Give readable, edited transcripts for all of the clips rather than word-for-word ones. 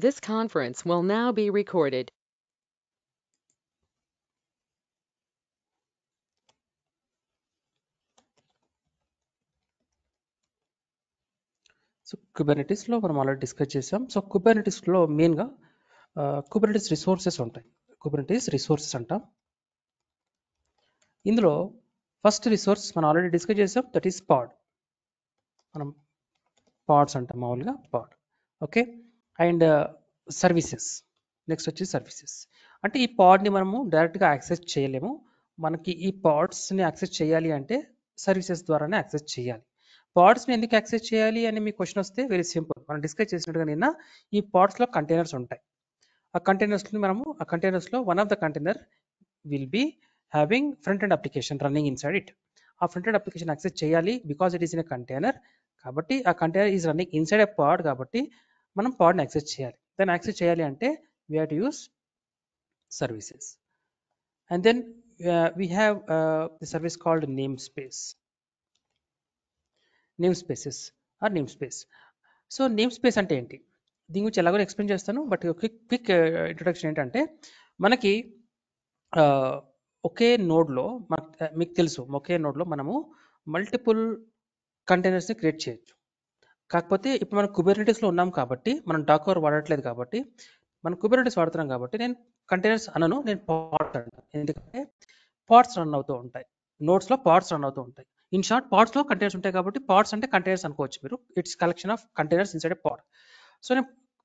This conference will now be recorded. So కుబర్నెటిస్లో మనం already discuss చేసాం. సో కుబర్నెటిస్లో మెయిన్గా కుబర్నెటిస్ రిసోర్సెస్ ఉంటాయి. కుబర్నెటిస్ రిసోర్సెస్ అంటాం. ఇందులో ఫస్ట్ రిసోర్స్ మనం ఆల్రెడీ డిస్కస్ చేసాం, దట్ ఈస్ పాడ్. మనం పాడ్స్ అంటాం మామూలుగా, pod. Okay. And services, next వచ్చి సర్వీసెస్. అంటే ఈ పాడ్ని మనము డైరెక్ట్గా యాక్సెస్ చేయలేము. మనకి ఈ పాడ్స్ని యాక్సెస్ చేయాలి అంటే సర్వీసెస్ ద్వారానే యాక్సెస్ చేయాలి. పాడ్స్ని ఎందుకు యాక్సెస్ చేయాలి అని మీ క్వశ్చన్ వస్తే వెరీ సింపుల్. మనం డిస్కస్ చేసినట్టుగా నిన్న ఈ పాడ్స్లో కంటైనర్స్ ఉంటాయి. ఆ కంటైనర్స్లో one of the container will be having front end application running inside it. ఆ ఫ్రంట్ ఎండ్ అప్లికేషన్ యాక్సెస్ చేయాలి because it is in a container. కాబట్టి ఆ container is running inside a pod, కాబట్టి మనం పాడ్ని యాక్సెస్ చేయాలి. దాన్ని యాక్సెస్ చేయాలి అంటే we have to use services. And then we have the service called namespaces or namespace. So name space అంటే ఏంటి, దీని గురించి ఎలాగో ఎక్స్ప్లెయిన్ చేస్తాను. బట్ క్విక్ ఇంట్రొడక్షన్ ఏంటంటే, మనకి ఒకే నోడ్లో మీకు తెలుసు, ఒకే నోడ్లో మనము మల్టిపుల్ కంటైనర్స్ని క్రియేట్ చేయొచ్చు. కాకపోతే ఇప్పుడు మనం కుబర్నెటిస్లో ఉన్నాం కాబట్టి, మనం డాకర్ వాడట్లేదు కాబట్టి, మనం కుబర్నెటిస్ వాడుతున్నాం కాబట్టి నేను కంటైనర్స్ అనను, నేను పాడ్స్ అంటాను. ఎందుకంటే పాడ్స్ రన్ అవుతూ ఉంటాయి, నోట్స్లో పాడ్స్ రన్ అవుతూ ఉంటాయి. ఇన్ షార్ట్ పాడ్స్లో కంటైనర్స్ ఉంటాయి కాబట్టి పాడ్స్ అంటే కంటైనర్స్ అనుకోవచ్చు మీరు. It's collection of containers inside a pod. So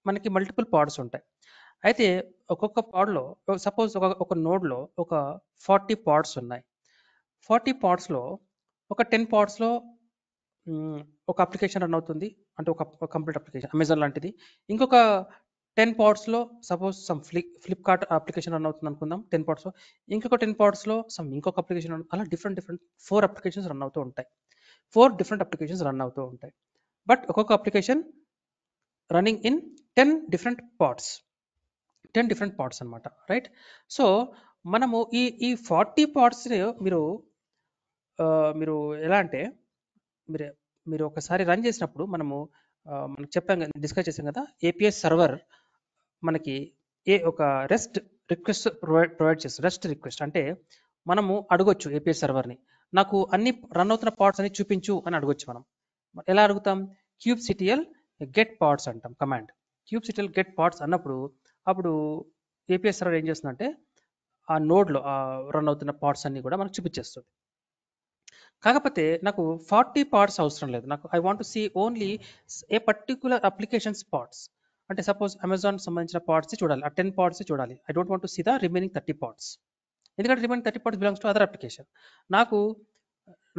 మనకి మల్టిపుల్ పాడ్స్ ఉంటాయి. అయితే ఒక్కొక్క పాడ్లో సపోజ్ ఒక నోడ్లో ఒక 40 పాడ్స్ ఉన్నాయి. 40 పాడ్స్లో ఒక 10 పాడ్స్లో ఒక అప్లికేషన్ రన్ అవుతుంది, అంటే ఒక కంప్లీట్ అప్లికేషన్ అమెజాన్ లాంటిది. ఇంకొక 10 పాడ్స్లో suppose some Flipkart application run అవుతుంది అనుకుందాం 10 పాడ్స్లో. ఇంకొక 10 పాడ్స్లో ఇంకొక అప్లికేషన్ అలా డిఫరెంట్ 4 అప్లికేషన్స్ రన్ అవుతూ ఉంటాయి. 4 డిఫరెంట్ అప్లికేషన్స్ రన్ అవుతూ ఉంటాయి. బట్ ఒక్కొక్క application running in 10 different pods అనమాట, రైట్? సో మనము ఈ 40 పాడ్స్ మీరు ఎలా అంటే, మీరు ఒకసారి రన్ చేసినప్పుడు మనకు చెప్పాం కదా, డిస్కస్ చేసాం కదా, ఏపీఐ సర్వర్ మనకి ఒక రెస్ట్ రిక్వెస్ట్ ప్రొవైడ్ చేస్తుంది. రెస్ట్ రిక్వెస్ట్ అంటే మనము అడగొచ్చు ఏపీఐ సర్వర్ని, నాకు అన్ని రన్ అవుతున్న పార్ట్స్ అన్ని చూపించు అని అడగొచ్చు. మనం ఎలా అడుగుతాం, kubectl గెట్ పార్ట్స్ అంటాం కమాండ్. kubectl గెట్ పార్ట్స్ అన్నప్పుడు అప్పుడు ఏపీఐ సర్వర్ ఏం చేస్తుందంటే ఆ నోడ్లో రన్ అవుతున్న పార్ట్స్ అన్ని కూడా మనకు చూపించేస్తుంది. కాకపోతే నాకు 40 పార్ట్స్ అవసరం లేదు. నాకు I want to see only a particular applications parts. అంటే సపోజ్ అమెజాన్ సంబంధించిన పార్ట్స్ చూడాలి, ఆ 10 పార్ట్స్ చూడాలి. I don't want to see the remaining 30 parts, ఎందుకంటే remaining 30 parts belongs to other application. నాకు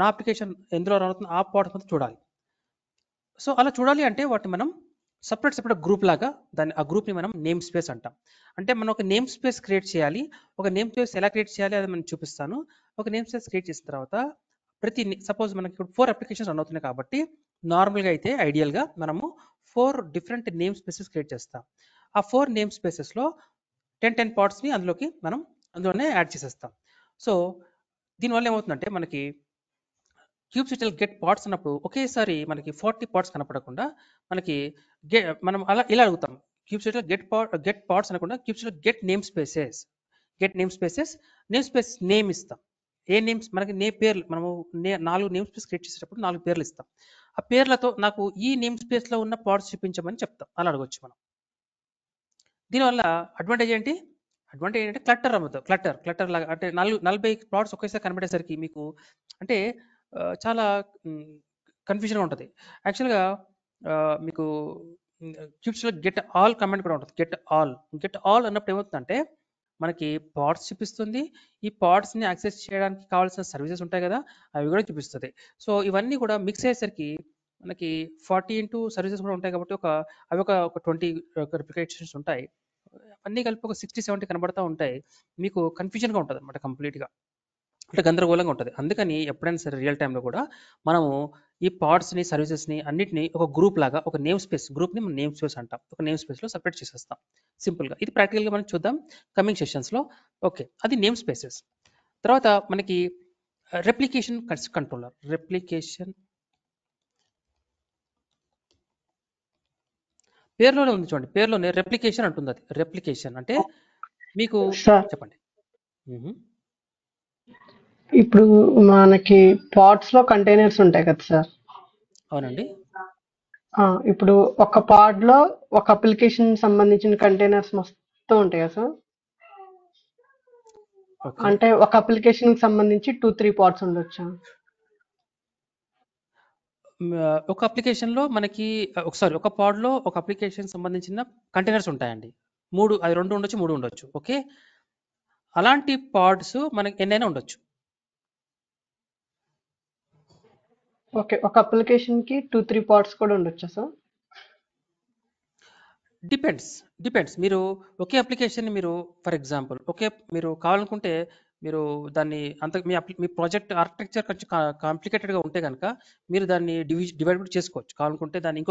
నా అప్లికేషన్ ఎందులో రన్ అవుతుంది ఆ పార్ట్స్ మొత్తం చూడాలి. సో అలా చూడాలి అంటే వాటిని మనం సపరేట్ గ్రూప్ లాగా, ఆ గ్రూప్ని మనం నేమ్ స్పేస్ అంటాం. అంటే మనం ఒక నేమ్ స్పేస్ క్రియేట్ చేయాలి. ఒక నేమ్ స్పేస్ ఎలా క్రియేట్ చేయాలి అది మనం చూపిస్తాను. ఒక నేమ్ స్పేస్ క్రియేట్ చేసిన తర్వాత సపోజ్ మనకి ఇప్పుడు 4 అప్లికేషన్స్ రన్ అవుతున్నాయి కాబట్టి నార్మల్గా అయితే ఐడియల్గా మనము 4 డిఫరెంట్ నేమ్ స్పేసెస్ క్రియేట్ చేస్తాం. ఆ 4 నేమ్ స్పేసెస్లో 10 పార్ట్స్ని అందులోనే యాడ్ చేసేస్తాం. సో దీనివల్ల ఏమవుతుందంటే మనకి kubectl గెట్ పార్ట్స్ అన్నప్పుడు ఒకేసారి మనకి 40 పార్ట్స్ కనపడకుండా మనకి మనం ఇలా అడుగుతాం, kubectl గెట్ పార్ట్స్ అనకుండా kubectl get name spaces name space name ఇస్తాం. ఏ నేమ్స్ మనకి పేర్లు, మనము 4 నేమ్ స్పేస్ క్రియేట్ చేసేటప్పుడు 4 పేర్లు ఇస్తాం. ఆ పేర్లతో నాకు ఈ నేమ్ స్పేస్లో ఉన్న పార్ట్స్ చూపించమని చెప్తాం. అలా అడగొచ్చు మనం. దీనివల్ల అడ్వాంటేజ్ ఏంటంటే క్లటర్ లాగా, అంటే 40 పార్ట్స్ ఒకేసారి కనబడేసరికి మీకు అంటే చాలా కన్ఫ్యూజన్గా ఉంటుంది. యాక్చువల్గా మీకు క్యూబ్స్లో గెట్ ఆల్ కమాండ్ కూడా ఉంటుంది. గెట్ ఆల్ అన్నప్పుడు ఏమవుతుందంటే మనకి పార్ట్స్ చూపిస్తుంది. ఈ పార్ట్స్ని యాక్సెస్ చేయడానికి కావాల్సిన సర్వీసెస్ ఉంటాయి కదా, అవి కూడా చూపిస్తుంది. సో ఇవన్నీ కూడా మిక్స్ అయ్యేసరికి మనకి 40 ఇంటూ సర్వీసెస్ కూడా ఉంటాయి కాబట్టి అవి ఒక 20 రిప్లికేషన్స్ ఉంటాయి. అన్నీ కలిపి ఒక 60-70 కనబడతా ఉంటాయి. మీకు కన్ఫ్యూజన్గా ఉంటుంది అనమాట, కంప్లీట్గా అంటే గందరగోళంగా ఉంటుంది. అందుకని ఎప్పుడైనా సరే రియల్ టైంలో కూడా మనము ఈ పార్ట్స్ని సర్వీసెస్ని అన్నిటిని ఒక గ్రూప్ లాగా, ఒక నేమ్ స్పేస్ గ్రూప్ని మనం నేమ్ స్పేస్ అంటాం, ఒక నేమ్ స్పేస్లో సపరేట్ చేసేస్తాం సింపుల్గా. ఇది ప్రాక్టికల్గా మనం చూద్దాం కమింగ్ సెషన్స్లో. ఓకే, అది నేమ్ స్పేసెస్. తర్వాత మనకి రెప్లికేషన్ కంట్రోలర్. పేరులోనే ఉంది చూడండి, పేరులోనే రెప్లికేషన్ అంటుంది. అది రెప్లికేషన్ అంటే మీకు సార్ చెప్పండి. మ్మ్. ఇప్పుడు మనకి పాట్స్ లో కంటైనర్స్ ఉంటాయి కదా సార్. అవునండి. ఇప్పుడు ఒక పాడ్ లో ఒక అప్లికేషన్ సంబంధించిన కంటైనర్స్ మొత్తం ఉంటాయి కదా సార్. ఓకే. అంటే ఒక అప్లికేషన్ కి సంబంధించి 2-3 పాడ్స్ ఉండొచ్చా? ఒక అప్లికేషన్లో మనకి ఒకసారి ఒక పాడ్లో ఒక అప్లికేషన్ సంబంధించిన కంటైనర్స్ ఉంటాయండి. అది 2 ఉండొచ్చు, 3 ఉండొచ్చు. ఓకే, అలాంటి పాడ్స్ మనకి ఎన్నైనా ఉండొచ్చు. ఓకే, ఒక అప్లికేషన్ కి 2-3 పాడ్స్ కూడా ఉండొచ్చా సార్? డిపెండ్స్. మీరు ఒకే అప్లికేషన్ మీరు ఫర్ ఎగ్జాంపుల్ మీరు కావాలనుకుంటే మీరు దాన్ని మీ ప్రాజెక్ట్ ఆర్కిటెక్చర్ కొంచెం కాంప్లికేటెడ్గా ఉంటే కనుక మీరు దాన్ని డివైడ్ కూడా చేసుకోవచ్చు. కావాలనుకుంటే దాన్ని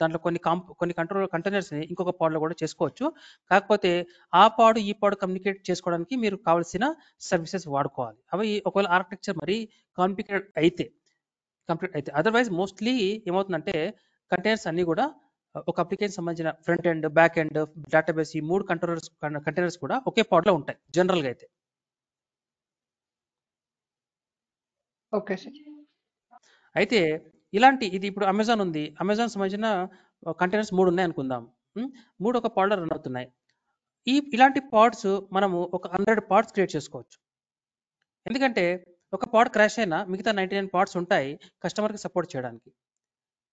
దాంట్లో కొన్ని కంటైనర్స్ని ఇంకొక పాడ్లో కూడా చేసుకోవచ్చు. కాకపోతే ఆ పాడు ఈ పాడు కమ్యూనికేట్ చేసుకోవడానికి మీరు కావాల్సిన సర్వీసెస్ వాడుకోవాలి. అవి ఒకవేళ ఆర్కిటెక్చర్ మరీ కాంప్లికేటెడ్ అయితే అదర్వైజ్ మోస్ట్లీ ఏమవుతుందంటే కంటైనర్స్ అన్నీ కూడా ఒక అప్లికేషన్ సంబంధించిన front end, back end, database, ఈ 3 కంటైనర్స్ కూడా ఒకే పాడ్లో ఉంటాయి జనరల్గా అయితే. Okay sir. అయితే ఇది ఇప్పుడు అమెజాన్ ఉంది. అమెజాన్ సంబంధించిన కంటైనర్స్ 3 ఉన్నాయి అనుకుందాం. 3 ఒక పాడ్లో రన్ అవుతున్నాయి. ఇలాంటి పాడ్స్ మనము ఒక 100 పాడ్స్ క్రియేట్ చేసుకోవచ్చు. ఎందుకంటే ఒక పాడ్ క్రాష్ అయినా మిగతా 99 పాడ్స్ ఉంటాయి కస్టమర్కి సపోర్ట్ చేయడానికి.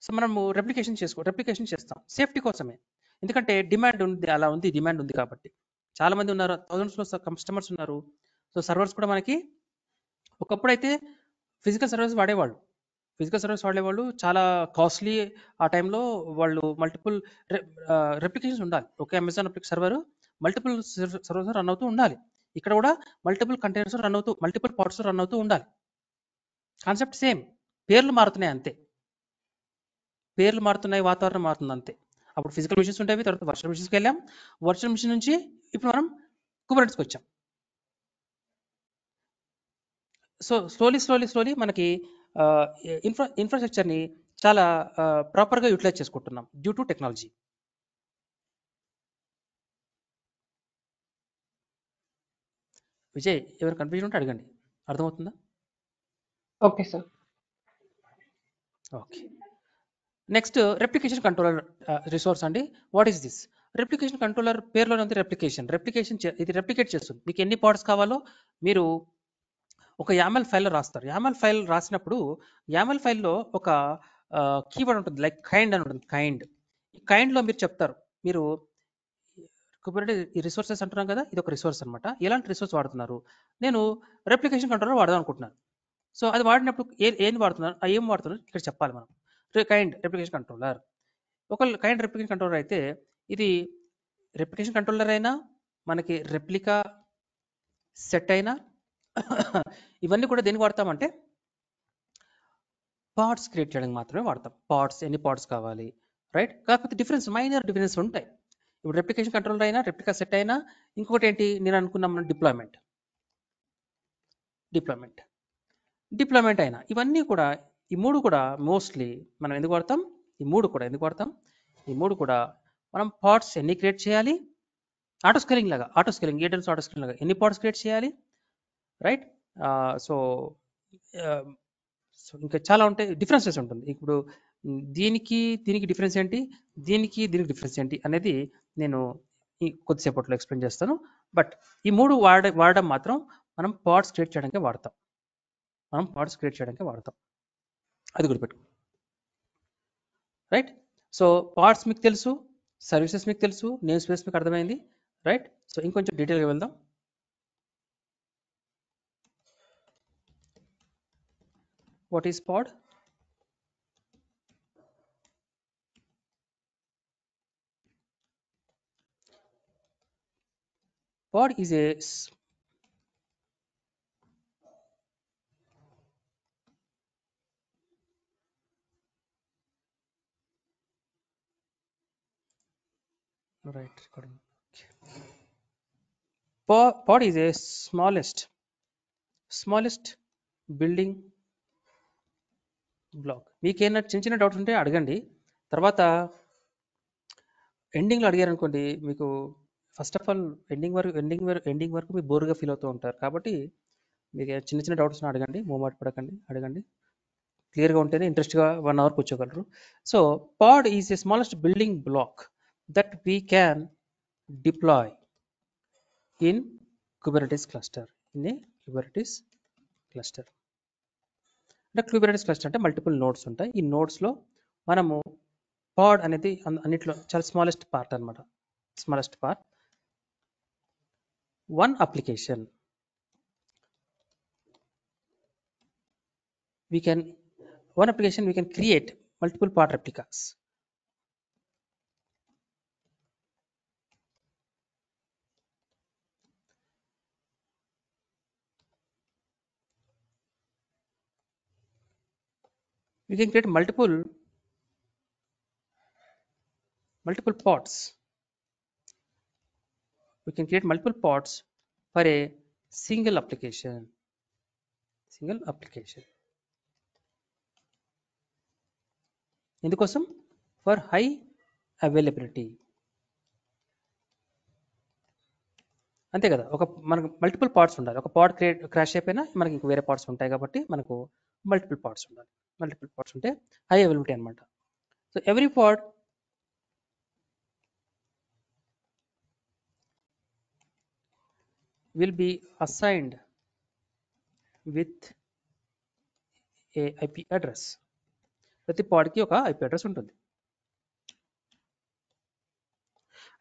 సో మనము రెప్లికేషన్ చేస్తాం సేఫ్టీ కోసమే. ఎందుకంటే డిమాండ్ ఉంది కాబట్టి. చాలా మంది ఉన్నారు, థౌజండ్స్లో కస్టమర్స్ ఉన్నారు. సో సర్వర్స్ కూడా మనకి ఒకప్పుడైతే ఫిజికల్ సర్వర్స్ వాడేవాళ్ళు చాలా కాస్ట్లీ. ఆ టైంలో వాళ్ళు మల్టిపుల్ రెప్లికేషన్స్ ఉండాలి. ఒకే Amazon server multiple servers run అవుతూ ఉండాలి. ఇక్కడ కూడా multiple containers multiple pods run అవుతూ ఉండాలి. కాన్సెప్ట్ సేమ్, పేర్లు మారుతున్నాయి అంతే. పేర్లు మారుతున్నాయి, వాతావరణం మారుతుంది అంతే. అప్పుడు ఫిజికల్ మిషన్స్ ఉంటాయి, తర్వాత వర్చువల్ మిషన్స్కి వెళ్ళాం. వర్చువల్ మిషన్ నుంచి ఇప్పుడు మనం కుబర్నెట్స్కి వచ్చాం. సో స్లోలీ మనకి ఇన్ఫ్రాస్ట్రక్చర్ని చాలా ప్రాపర్గా యూటిలైజ్ చేసుకుంటున్నాం డ్యూ టు టెక్నాలజీ. విజయ్, ఎవరు కన్ఫ్యూజన్ ఉంటే అడగండి, అర్థమవుతుందా? Okay sir. Okay, next replication controller resource అండి. What is this? Replication controller పేరులోనే ఉంది రెప్లికేషన్. ఇది రెప్లికేట్ చేస్తుంది. మీకు ఎన్ని పాడ్స్ కావాలో మీరు ఒక YAML ఫైల్లో రాస్తారు. YAML ఫైల్ రాసినప్పుడు YAML ఫైల్లో ఒక కీవర్డ్ ఉంటుంది, లైక్ కైండ్ అని ఉంటుంది. కైండ్లో మీరు చెప్తారు, మీరు ఈ రిసోర్సెస్ అంటున్నాం కదా, ఇది ఒక రిసోర్స్ అనమాట. ఎలాంటి రిసోర్స్ వాడుతున్నారు? నేను రెప్లికేషన్ కంట్రోలర్ వాడదాం అనుకుంటున్నాను. సో అది వాడినప్పుడు ఏం వాడుతున్నారు ఇక్కడ చెప్పాలి మనం. Kind replication controller. ఒక కైండ్ రెప్లికేషన్ కంట్రోలర్ అయితే ఇది రెప్లికేషన్ కంట్రోలర్ అయినా, మనకి రెప్లికా సెట్ అయినా ఇవన్నీ కూడా దేనికి వాడతామంటే పార్ట్స్ క్రియేట్ చేయడానికి మాత్రమే వాడతాం. ఎన్ని పార్ట్స్ కావాలి, రైట్? కాకపోతే మైనర్ డిఫరెన్స్ ఉంటాయి. ఇప్పుడు రెప్లికేషన్ కంట్రోలర్ అయినా, రెప్లికా సెట్ అయినా, ఇంకొకటి ఏంటి నేను అనుకున్నాం, డిప్లాయ్మెంట్ అయినా, ఇవన్నీ కూడా ఈ మూడు కూడా మోస్ట్లీ మనం ఎందుకు వాడతాం? ఈ మూడు కూడా మనం పార్ట్స్ ఎన్ని క్రియేట్ చేయాలి, ఆటో స్కేలింగ్ లాగా ఎన్ని పార్ట్స్ క్రియేట్ చేయాలి, రైట్? సో ఇంకా చాలా ఉంటాయి, డిఫరెన్సెస్ ఉంటుంది. ఇప్పుడు దీనికి డిఫరెన్స్ ఏంటి, దీనికి డిఫరెన్స్ ఏంటి అనేది నేను కొద్దిసేపట్లో ఎక్స్ప్లెయిన్ చేస్తాను. బట్ ఈ మూడు వాడడం మాత్రం మనం పార్ట్స్ క్రియేట్ చేయడానికి వాడతాం. అది గుర్తుపెట్టు, రైట్? సో పార్ట్స్ మీకు తెలుసు, సర్వీసెస్ మీకు తెలుసు, నేమ్ స్పేస్ మీకు అర్థమైంది, రైట్? సో ఇంకొంచెం డీటెయిల్గా వెళ్దాం. What is pod? Pod is a recording. Pod is a smallest building block. మీకేమైనా చిన్న డౌట్స్ ఉంటే అడగండి. తర్వాత ఎండింగ్లో అడిగారు అనుకోండి, మీకు ఫస్ట్ ఆఫ్ ఆల్ ఎండింగ్ వరకు మీరు బోర్గా ఫీల్ అవుతూ ఉంటారు. కాబట్టి మీకు చిన్న చిన్న డౌట్స్ అడగండి, మూమెంట్ పడకండి, అడగండి. క్లియర్గా ఉంటేనే ఇంట్రెస్ట్గా 1 అవర్ కూర్చోగలరు. So pod is a smallest building block that we can deploy in Kubernetes cluster. అంటే కుబెర్నెటిస్ క్లస్టర్ అంటే మల్టిపుల్ నోడ్స్ ఉంటాయి. ఈ నోడ్స్లో మనము పాడ్ అనేది అన్నిట్లో చాలా స్మాలెస్ట్ పార్ట్ అనమాట. Smallest part. One application we can create multiple part replicas. We can create multiple pods. We can create multiple pods for a single application. ఇందుకోసం ఫర్ హై అవైలబిలిటీ. అంతే కదా, మనకు మల్టిపుల్ పార్ట్స్ ఉండాలి. ఒక పాడ్ crash అయిపోయినా మనకి ఇంక వేరే పార్ట్స్ ఉంటాయి కాబట్టి మనకు మల్టిపుల్ పార్ట్స్ ఉండాలి. మల్టిపుల్ పార్ట్స్ ఉంటే హై అవైలబిలిటీ అనమాట. So every pod will be assigned with a IP address. ప్రతి పాడ్కి ఒక IP అడ్రస్ ఉంటుంది.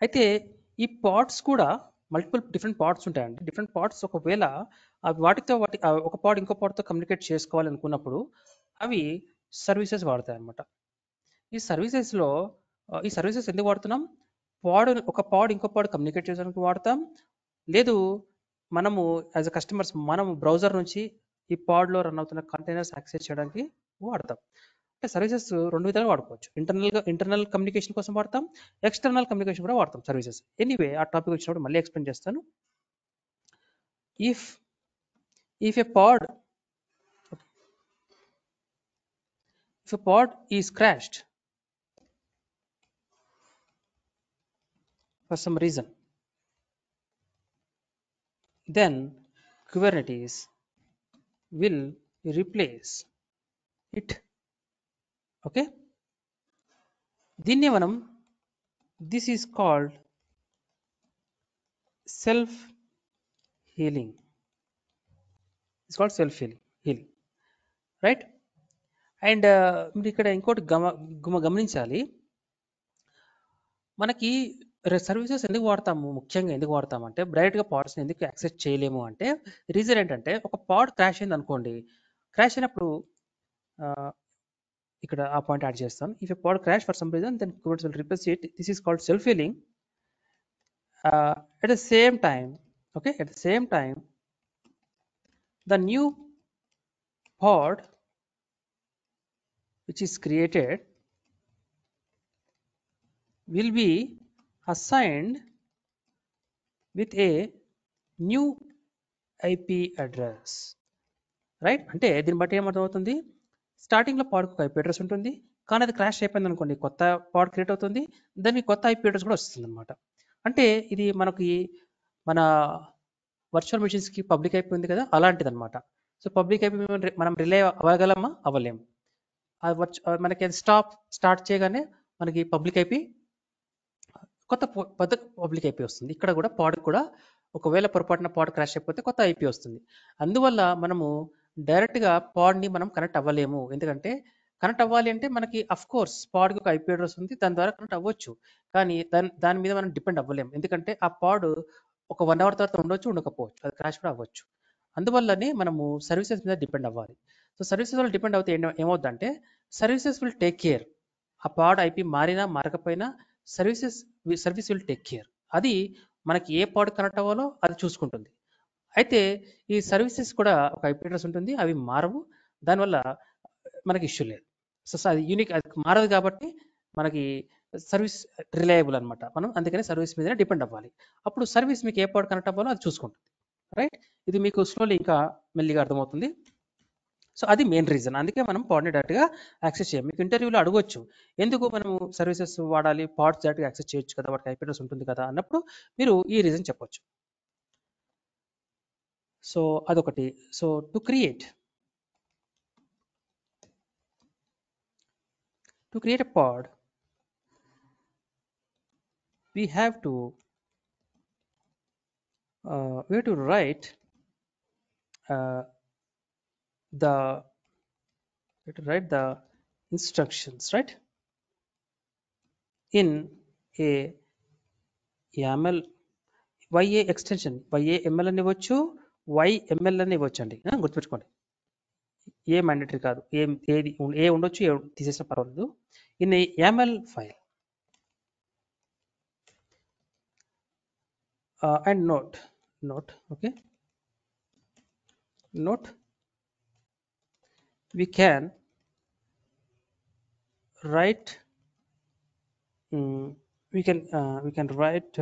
అయితే ఈ పాడ్స్ కూడా మల్టిపుల్ డిఫరెంట్ పాడ్స్ ఉంటాయండి. డిఫరెంట్ పాడ్స్ ఒకవేళ వాటితో ఒక పాడ్ ఇంకో పాడ్తో కమ్యూనికేట్ చేసుకోవాలి అనుకున్నప్పుడు అవి సర్వీసెస్ వాడతాయి అన్నమాట. ఈ సర్వీసెస్ ఎందుకు వాడుతున్నాం? ఒక పాడ్ ఇంకో పాడ్ కమ్యూనికేట్ చేయడానికి వాడతాం. లేదు మనము యాజ్ అ కస్టమర్స్ మనము బ్రౌజర్ నుంచి ఈ పాడ్లో రన్ అవుతున్న కంటైనర్స్ యాక్సెస్ చేయడానికి వాడతాం. అంటే సర్వీసెస్ 2 విధాలుగా వాడుకోవచ్చు. ఇంటర్నల్ కమ్యూనికేషన్ కోసం వాడతాం, ఎక్స్టర్నల్ కమ్యూనికేషన్ కూడా వాడతాం సర్వీసెస్. ఎనీవే ఆ టాపిక్ వచ్చినప్పుడు మళ్ళీ ఎక్స్ప్లెయిన్ చేస్తాను. If a pod is crashed for some reason, then Kubernetes will replace it. Okay, దీన్ని మనం this is called self healing. It's called self healing, right? And మీరు ఇక్కడ ఇంకోటి గమనించాలి. మనకి సర్వీసెస్ ముఖ్యంగా ఎందుకు వాడతామంటే డైరెక్ట్గా పాడ్స్ని ఎందుకు యాక్సెస్ చేయలేము అంటే రీజన్ ఏంటంటే, ఒక పాడ్ క్రాష్ అయింది అనుకోండి, క్రాష్ అయినప్పుడు ఇక్కడ ఆ పాయింట్ యాడ్ చేస్తాను. If a pod crash for some reason then Kubernetes will replace it. This is called self healing. At the same time, the new pod which is created will be assigned with a new IP address, right? అంటే దీన్ని బట్టి ఏమర్థమవుతుంది, స్టార్టింగ్లో పాడ్కి ఒక IP address ఉంటుంది, కానీ అది crash అయిపోయింది అనుకోండి, కొత్త పాడ్ క్రియేట్ అవుతుంది, దానికి కొత్త IP అడ్రస్ కూడా వస్తుంది అనమాట. అంటే ఇది మన వర్చువల్ మెషిన్స్కి పబ్లిక్ IP ఉంది కదా, అలాంటిది అనమాట. సో పబ్లిక్ IP మనం రిలే అవ్వగలమా? అవ్వలేము. మనకి స్టార్ట్ చేయగానే మనకి పబ్లిక్ IP కొత్త పబ్లిక్ IP వస్తుంది. ఇక్కడ కూడా పాడ్ కూడా ఒకవేళ పొరపాటున పాడ్ క్రాష్ అయిపోతే కొత్త IP వస్తుంది. అందువల్ల మనము డైరెక్ట్గా పాడ్ని మనం కనెక్ట్ అవ్వలేము. ఎందుకంటే కనెక్ట్ అవ్వాలి అంటే మనకి అఫ్ కోర్స్ పాడ్కి ఒక IP అడ్రస్ ఉంది, దాని ద్వారా కనెక్ట్ అవ్వచ్చు. కానీ దాని మీద మనం డిపెండ్ అవ్వలేము. ఎందుకంటే ఆ పాడ్ ఒక 1 అవర్ తర్వాత ఉండొచ్చు, ఉండకపోవచ్చు, అది క్రాష్ కూడా అవ్వచ్చు. అందువల్లనే మనము సర్వీసెస్ మీద డిపెండ్ అవ్వాలి. సో సర్వీసెస్ వల్ల డిపెండ్ అవుతే ఏమవుతుందంటే సర్వీసెస్ విల్ టేక్ కేర్. ఆ పాడ్ IP మారినా మారకపోయినా సర్వీస్ విల్ టేక్ కేర్. అది మనకి ఏ పాడ్ కనెక్ట్ అవ్వాలో అది చూసుకుంటుంది. అయితే ఈ సర్వీసెస్ కూడా ఒక IP అడ్రస్ ఉంటుంది, అవి మారవు, దానివల్ల మనకి ఇష్యూ లేదు. సో అది యూనిక్, అది మారదు కాబట్టి మనకి సర్వీస్ రిలయబుల్ అనమాట. మనం అందుకని సర్వీస్ మీదనే డిపెండ్ అవ్వాలి. అప్పుడు సర్వీస్ మీకు ఏ పాడ్ కనెక్ట్ అవ్వాలో అది చూసుకుంటుంది, రైట్? ఇది మీకు స్లోలీ ఇంకా మెల్లిగా అర్థమవుతుంది. సో అది మెయిన్ రీజన్. అందుకే మనం పాడ్ని డైరెక్ట్గా యాక్సెస్ చేయం. మీకు ఇంటర్వ్యూలో అడగొచ్చు, ఎందుకు మనము సర్వీసెస్ వాడాలి, పాడ్స్ డైరెక్ట్గా యాక్సెస్ చేయొచ్చు కదా, వాటికి ఐపీ అడ్రస్ ఉంటుంది కదా అన్నప్పుడు మీరు ఈ రీజన్ చెప్పొచ్చు. సో అదొకటి. So to create a pod, we have to write the instructions, right, in a YAML YA extension. YAML అని ఇవ్వచ్చు, YML అని ఇవ్వచ్చు అండి. గుర్తుపెట్టుకోండి, ఏ మ్యాండేటరీ కాదు, ఏది ఉండొచ్చు, ఏ తీసేసిన పర్వాలేదు. In a YAML file and note, okay, note, we can write we can write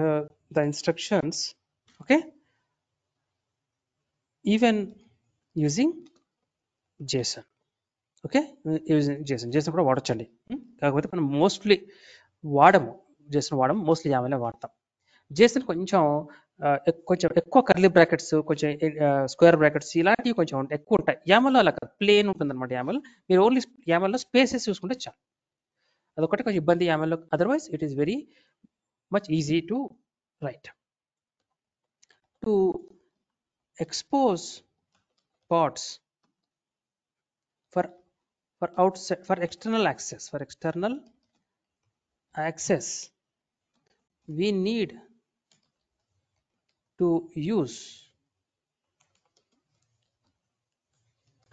the instructions, okay, even using JSON. Okay, using JSON కూడా వాడచ్చండి. కాకపోతే మనం మోస్ట్లీ JSON వాడము, మోస్ట్లీ YAML వాడతాం. JSON కొంచెం ఎక్కువ కర్లీ బ్రాకెట్స్, కొంచెం స్క్వేర్ బ్రాకెట్స్ ఇలాంటివి కొంచెం ఎక్కువ ఉంటాయి. YAML అలా కాదు, ప్లేన్ ఉంటుంది అనమాట YAML. మీరు ఓన్లీ YAMLలో స్పేసెస్ చూసుకుంటే చాలు. అదొకటి కొంచెం ఇబ్బంది YAMLలో, otherwise it is very much easy to write. To expose pods for outside, for external access, we need to use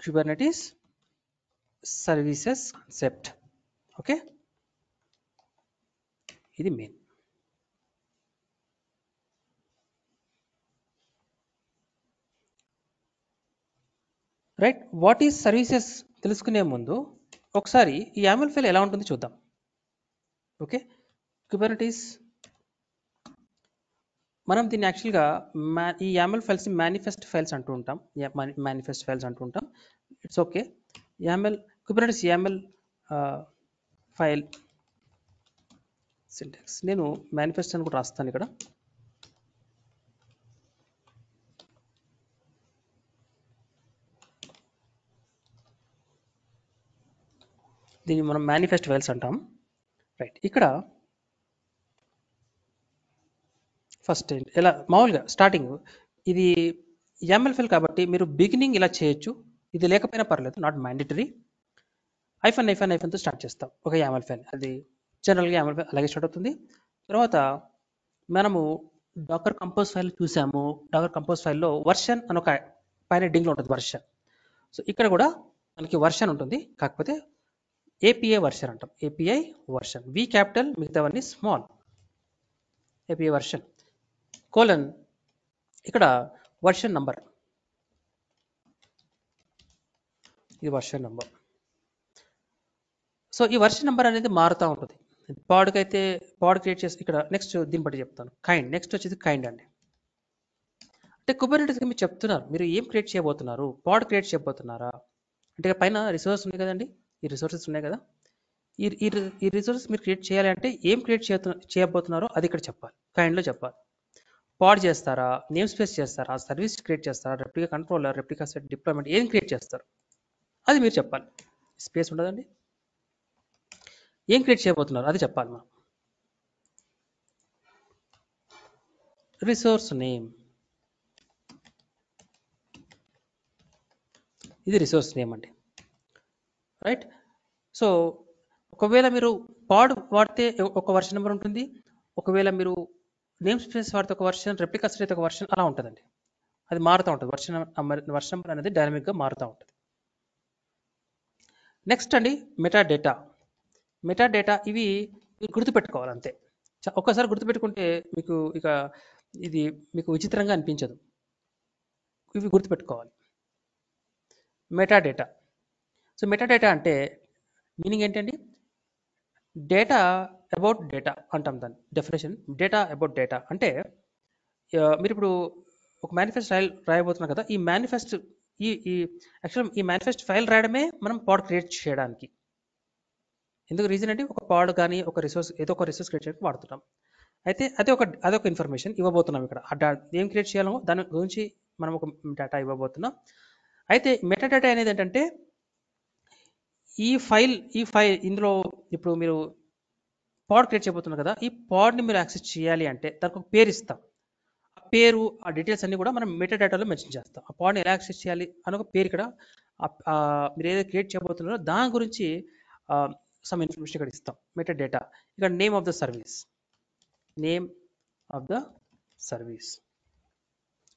Kubernetes services concept. Okay, ఇది main. Right, what is services తెలుసుకునే ముందు ఒకసారి ఈ YAML ఫైల్ ఎలా ఉంటుంది చూద్దాం. Okay, Kubernetes, మనం దీన్ని యాక్చువల్గా ఈ YAML ఫైల్స్ని మేనిఫెస్ట్ ఫైల్స్ అంటూ ఉంటాం. It's okay. Kubernetes YAML file syntax, నేను మేనిఫెస్ట్ అని కూడా రాస్తాను ఇక్కడ. దీన్ని మనం మేనిఫెస్ట్ ఫైల్స్ అంటాం. రైట్, ఇక్కడ ఫస్ట్ ఎలా మామూలుగా స్టార్టింగ్, ఇది YAML ఫైల్ కాబట్టి మీరు బిగినింగ్ ఇలా చేయొచ్చు, ఇది లేకపోయినా పర్లేదు, నాట్ మ్యాండేటరీ. ఐఫన్తో స్టార్ట్ చేస్తాం ఒక YAML ఫైల్. అది జనరల్గా YAML ఫైల్ అలాగే స్టార్ట్ అవుతుంది. తర్వాత మనము డాకర్ కంపోజ్ ఫైల్ చూసాము. డాకర్ కంపోజ్ ఫైల్లో వర్షన్ అని ఒక పైన డింగ్లో ఉంటుంది వర్షన్. సో ఇక్కడ కూడా మనకి వర్షన్ ఉంటుంది, కాకపోతే API వర్షన్ అంటాం. API వర్షన్, V క్యాపిటల్, మిగతావన్నీ స్మాల్. API వర్షన్ కోలన్, ఇక్కడ వర్షన్ నంబర్, ఇది వర్షన్ నంబర్. సో ఈ వర్షన్ నెంబర్ అనేది మారుతూ ఉంటుంది. పాడ్కి అయితే పాడ్ క్రియేట్ చేసి, ఇక్కడ నెక్స్ట్ దీన్ని బట్టి చెప్తాను. కైండ్, నెక్స్ట్ వచ్చేది కైండ్ అండి. అంటే కుబర్నెటిస్కి మీరు చెప్తున్నారు, మీరు ఏం క్రియేట్ చేయబోతున్నారు, పాడ్ క్రియేట్ చేయబోతున్నారా అంటే పైన రిసోర్స్ ఉంది కదండి, ఈ రిసోర్సెస్ ఉన్నాయి కదా, ఈ రిసోర్సెస్ మీరు క్రియేట్ చేయాలి అంటే ఏం క్రియేట్ చేయబోతున్నారో అది ఇక్కడ చెప్పాలి, కైండ్లో చెప్పాలి. పాడ్ చేస్తారా, నేమ్ స్పేస్ చేస్తారా, సర్వీస్ క్రియేట్ చేస్తారా, replica controller, replica set, deployment, ఏం క్రియేట్ చేస్తారు అది మీరు చెప్పాలి. స్పేస్ ఉండదండి, ఏం క్రియేట్ చేయబోతున్నారు అది చెప్పాలి మనం. రిసోర్స్ నేమ్, ఇది రిసోర్స్ నేమ్ అండి. రైట్, సో ఒకవేళ మీరు పాడ్ వాడితే ఒక వర్షన్ నెంబర్ ఉంటుంది, ఒకవేళ మీరు నేమ్ స్పేస్ వాడితే ఒక వర్షన్, రెప్లికా సెట్ అయితే ఒక వర్షన్, అలా ఉంటుందండి. అది మారుతూ ఉంటుంది, వర్షన్ నెంబర్ అనేది డైనమిక్గా మారుతూ ఉంటుంది. నెక్స్ట్ అండి మెటా డేటా, ఇవి మీరు గుర్తుపెట్టుకోవాలి అంతే. ఒక్కసారి గుర్తుపెట్టుకుంటే ఇది మీకు విచిత్రంగా అనిపించదు. ఇవి గుర్తుపెట్టుకోవాలి. Meta data, so meta data అంటే మీనింగ్ ఏంటండి, డేటా అబౌట్ డేటా అంటాం దాన్ని డెఫినేషన్. డేటా అబౌట్ డేటా అంటే మీరు ఇప్పుడు ఒక మేనిఫెస్ట్ రాయబోతున్నారు కదా, ఈ మేనిఫెస్ట్ ఈ ఈ యాక్చువల్ ఈ మేనిఫెస్ట్ ఫైల్ రాయడమే మనం పాడ్ క్రియేట్ చేయడానికి. ఎందుకు రీజన్ అంటే ఒక పాడ్ కానీ ఒక రిసోర్స్ ఏదో ఒక రిసోర్స్ క్రియేట్ చేయడానికి వాడుతున్నాం. అయితే అదొక ఇన్ఫర్మేషన్ ఇవ్వబోతున్నాం ఇక్కడ. ఏం క్రియేట్ చేయాలో దాని గురించి మనం ఒక డేటా ఇవ్వబోతున్నాం. అయితే మెటా డేటా అనేది ఏంటంటే ఈ ఫైల్ ఇందులో ఇప్పుడు మీరు పాడ్ క్రియేట్ చేయబోతున్నారు కదా, ఈ పాడ్ని మీరు యాక్సెస్ చేయాలి అంటే దానికి ఒక పేరు ఇస్తాం. ఆ పేరు ఆ డీటెయిల్స్ అన్ని కూడా మనం మెటా డేటాలో మెన్షన్ చేస్తాం. ఆ పాడ్ని ఎలా యాక్సెస్ చేయాలి అని ఒక పేరు ఇక్కడ మీరు ఏదైతే క్రియేట్ చేయబోతున్నారో దాని గురించి సమ్ ఇన్ఫర్మేషన్ ఇక్కడ ఇస్తాం. మెటా డేటా ఇక్కడ నేమ్ ఆఫ్ ద సర్వీస్,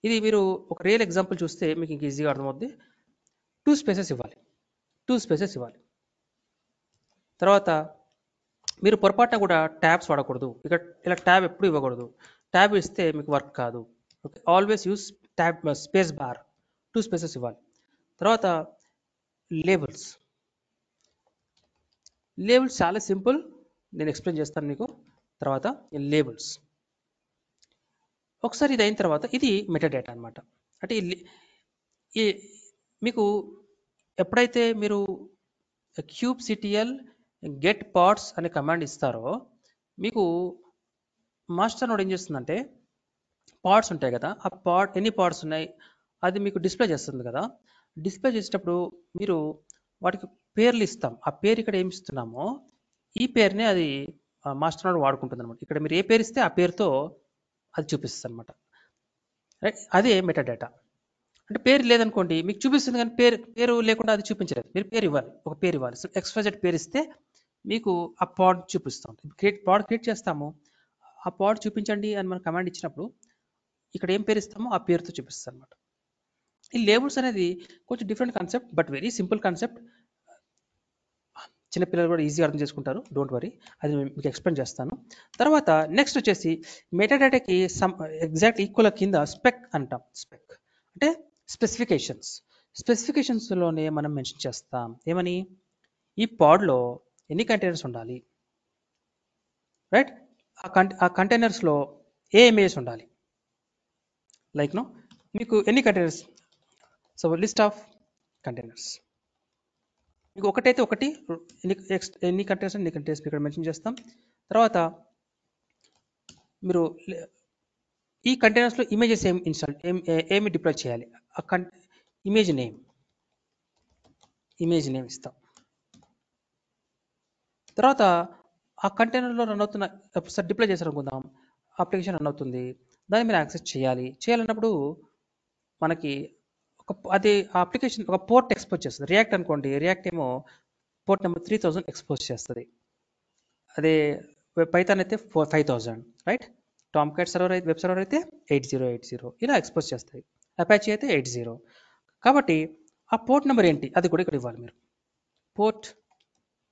ఇది మీరు ఒక రియల్ ఎగ్జాంపుల్ చూస్తే మీకు ఇంక ఈజీగా అర్థమవుద్ది. 2 స్పేసెస్ ఇవ్వాలి. తర్వాత మీరు పొరపాటున కూడా ట్యాబ్స్ వాడకూడదు. ఇక్కడ ఇలా ట్యాబ్ ఎప్పుడు ఇవ్వకూడదు. ట్యాబ్ ఇస్తే మీకు వర్క్ కాదు. Okay, always use tab space bar. 2 spaces ఇవ్వాలి. తర్వాత లేబుల్స్ చాలా సింపుల్, నేను ఎక్స్ప్లెయిన్ చేస్తాను మీకు తర్వాత. లేబుల్స్ ఒకసారి ఇది అయిన తర్వాత ఇది మెటాడేటా అనమాట. అంటే మీకు ఎప్పుడైతే మీరు kubectl get pods అనే కమాండ్ ఇస్తారో మీకు మాస్టర్ నోడ్ ఏం చేస్తుందంటే పాడ్స్ ఉంటాయి కదా, ఆ పాడ్ ఎన్ని పాడ్స్ ఉన్నాయి అది మీకు డిస్ప్లే చేస్తుంది కదా. డిస్ప్లే చేసేటప్పుడు మీరు వాటికి పేర్లు ఇస్తాం. ఆ పేరు ఇక్కడ ఏమి ఇస్తున్నామో ఈ పేరునే అది మాస్టర్ నోడ్ వాడుకుంటుంది అనమాట. ఇక్కడ మీరు ఏ పేరు ఇస్తే ఆ పేరుతో అది చూపిస్తుంది అనమాట. రైట్, అదే మెటా డేటా. అంటే పేరు లేదనుకోండి మీకు చూపిస్తుంది కానీ పేరు లేకుండా అది చూపించలేదు. మీరు పేరు ఇవ్వాలి, ఒక పేరు ఇవ్వాలి. సో XYZ పేరు ఇస్తే మీకు ఆ పాడ్ చూపిస్తాం. పాడ్ క్రియేట్ చేస్తాము, ఆ పాడ్ చూపించండి అని మనం కమాండ్ ఇచ్చినప్పుడు ఇక్కడ ఏం పేరు ఇస్తామో ఆ పేరుతో చూపిస్తుంది అనమాట. ఈ లేబుల్స్ అనేది కొంచెం different concept, but very simple concept. చిన్నపిల్లలు కూడా ఈజీగా అర్థం చేసుకుంటారు, డోంట్ వరీ. అది మీకు ఎక్స్ప్లెయిన్ చేస్తాను. తర్వాత నెక్స్ట్ వచ్చేసి మెటాడేటాకి ఎగ్జాక్ట్ ఈక్వల్ కింద స్పెక్ అంటాం. స్పెక్ అంటే స్పెసిఫికేషన్స్లోనే మనం మెన్షన్ చేస్తాం. ఏమని, ఈ పాడ్లో ఎన్ని కంటైనర్స్ ఉండాలి, రైట్, ఆ కంటైనర్స్లో ఏ ఇమేజెస్ ఉండాలి, లైక్ మీకు ఎన్ని containers, so list of containers. మీకు ఒకటైతే ఒకటి, ఎన్ని కంటైనర్స్ ఇక్కడ మెన్షన్ చేస్తాం. తర్వాత మీరు ఈ కంటైనర్స్లో ఇమేజెస్ ఏమి డిప్లాయ్ చేయాలి, ఇమేజ్ నేమ్ ఇస్తాం. తర్వాత ఆ కంటైనర్లో రన్ అవుతున్న డిప్లాయ్ చేశారు అనుకుందాం, అప్లికేషన్ రన్ అవుతుంది, దాన్ని మీరు యాక్సెస్ చేయాలన్నప్పుడు మనకి అది ఆ అప్లికేషన్ ఒక పోర్ట్ ఎక్స్పోజ్ చేస్తుంది. రియాక్ట్ అనుకోండి, రియాక్ట్ ఏమో పోర్ట్ నెంబర్ 3000 ఎక్స్పోజ్ చేస్తుంది. అదే పైథాన్ అయితే 5000, రైట్. టామ్ క్యాట్ సర్వర్ అయితే వెబ్ సర్వర్ అయితే 8080 ఇలా ఎక్స్పోజ్ చేస్తాయి. అపాచీ అయితే 80. కాబట్టి ఆ పోర్ట్ నెంబర్ ఏంటి అది కూడా ఇక్కడ ఇవ్వాలి. మీరు పోర్ట్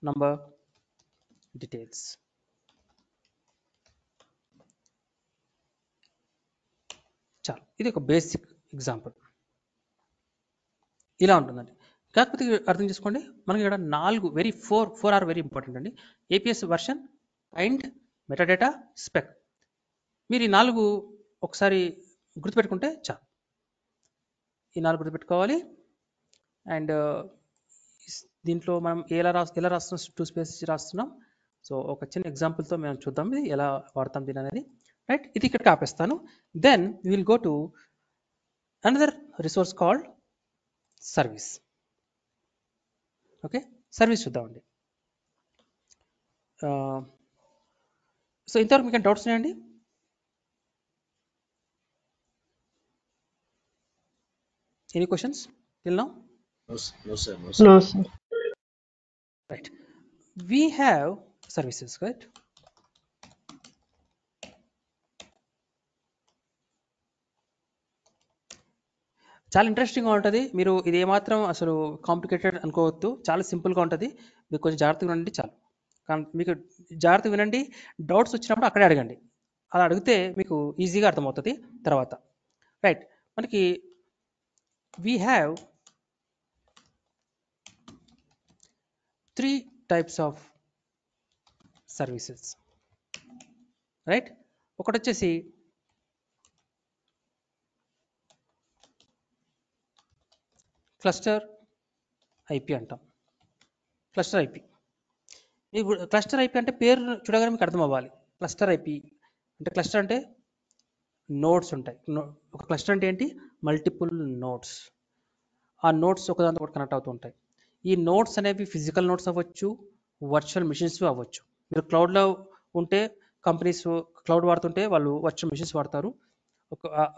నంబర్ డీటెయిల్స్. చాలు, ఇది ఒక బేసిక్ ఎగ్జాంపుల్. ఇలా ఉంటుందండి. కాకపోతే అర్థం చేసుకోండి, మనకి ఇక్కడ 4 ఆర్ వెరీ ఇంపార్టెంట్ అండి. APS version, kind, metadata, spec. మీరు ఈ 4 ఒకసారి గుర్తుపెట్టుకుంటే చాలు. ఈ 4 గుర్తుపెట్టుకోవాలి. అండ్ దీంట్లో మనం ఎలా రాస్తున్నాం, 2 స్పేసెస్ రాస్తున్నాం. సో ఒక చిన్న ఎగ్జాంపుల్తో మేము చూద్దాం ఇది ఎలా వాడతాం దీని అనేది. రైట్, ఇది ఇక్కడ ఆపేస్తాను. Then we will go to another resource called service. Okay, service చూద్దామండి. సో ఇంతవరకు మీకు డౌట్స్ ఉన్నాయండి? Any questions till now? No, sir. No, sir. Right, we have services, right? చాలా ఇంట్రెస్టింగ్గా ఉంటుంది. మీరు ఇది ఏమాత్రం అసలు కాంప్లికేటెడ్ అనుకోవద్దు, చాలా సింపుల్గా ఉంటుంది. మీరు కొంచెం జాగ్రత్తగా వినండి చాలు. కానీ మీకు జాగ్రత్తగా వినండి, డౌట్స్ వచ్చినప్పుడు అక్కడే అడగండి. అలా అడిగితే మీకు ఈజీగా అర్థమవుతుంది తర్వాత. రైట్, మనకి we have 3 types of services. Right, ఒకటి వచ్చేసి క్లస్టర్ ఐపీ అంటాం. Cluster IP. ఇప్పుడు క్లస్టర్ ఐపీ అంటే పేరు చూడగానే మీకు అర్థం అవ్వాలి. క్లస్టర్ ఐపీ అంటే క్లస్టర్ అంటే నోడ్స్ ఉంటాయి. ఒక క్లస్టర్ అంటే ఏంటి? Multiple nodes. ఆ నోడ్స్ ఒకదాంతో ఒకటి కనెక్ట్ అవుతూ ఉంటాయి. ఈ నోడ్స్ అనేవి ఫిజికల్ నోడ్స్ అవ్వచ్చు, వర్చువల్ మిషన్స్ అవ్వచ్చు. మీరు క్లౌడ్లో ఉంటే కంపెనీస్ క్లౌడ్ వాడుతుంటే వాళ్ళు వర్చువల్ మిషన్స్ వాడతారు.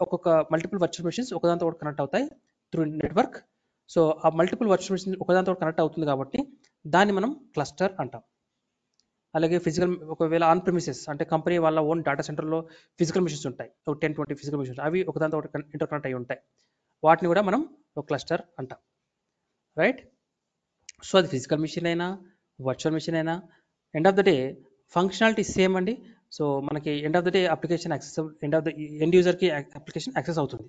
ఒక్కొక్క మల్టిపుల్ వర్చువల్ మిషన్స్ ఒకదాంతో ఒకటి కనెక్ట్ అవుతాయి త్రూ నెట్వర్క్. సో ఆ మల్టిపుల్ వర్చువల్ మిషన్స్ ఒకదాంతో ఒకటి కనెక్ట్ అవుతుంది కాబట్టి దాన్ని మనం క్లస్టర్ అంటాం. అలాగే ఫిజికల్ ఒకవేళ ఆన్ ప్రిమిసెస్ అంటే కంపెనీ వాళ్ళ ఓన్ డేటా సెంటర్లో ఫిజికల్ మిషన్స్ ఉంటాయి, 10-20 ఫిజికల్ మిషన్స్, అవి ఒకదాంతో ఒకటి ఇంటర్ కనెక్ట్ అయి ఉంటాయి. వాటిని కూడా మనం ఒక క్లస్టర్ అంటాం. రైట్. సో అది ఫిజికల్ మిషన్ అయినా వర్చువల్ మిషన్ అయినా end of the day functionality same అండి. సో మనకి end of the day application access end యూజర్కి అప్లికేషన్ యాక్సెస్ అవుతుంది.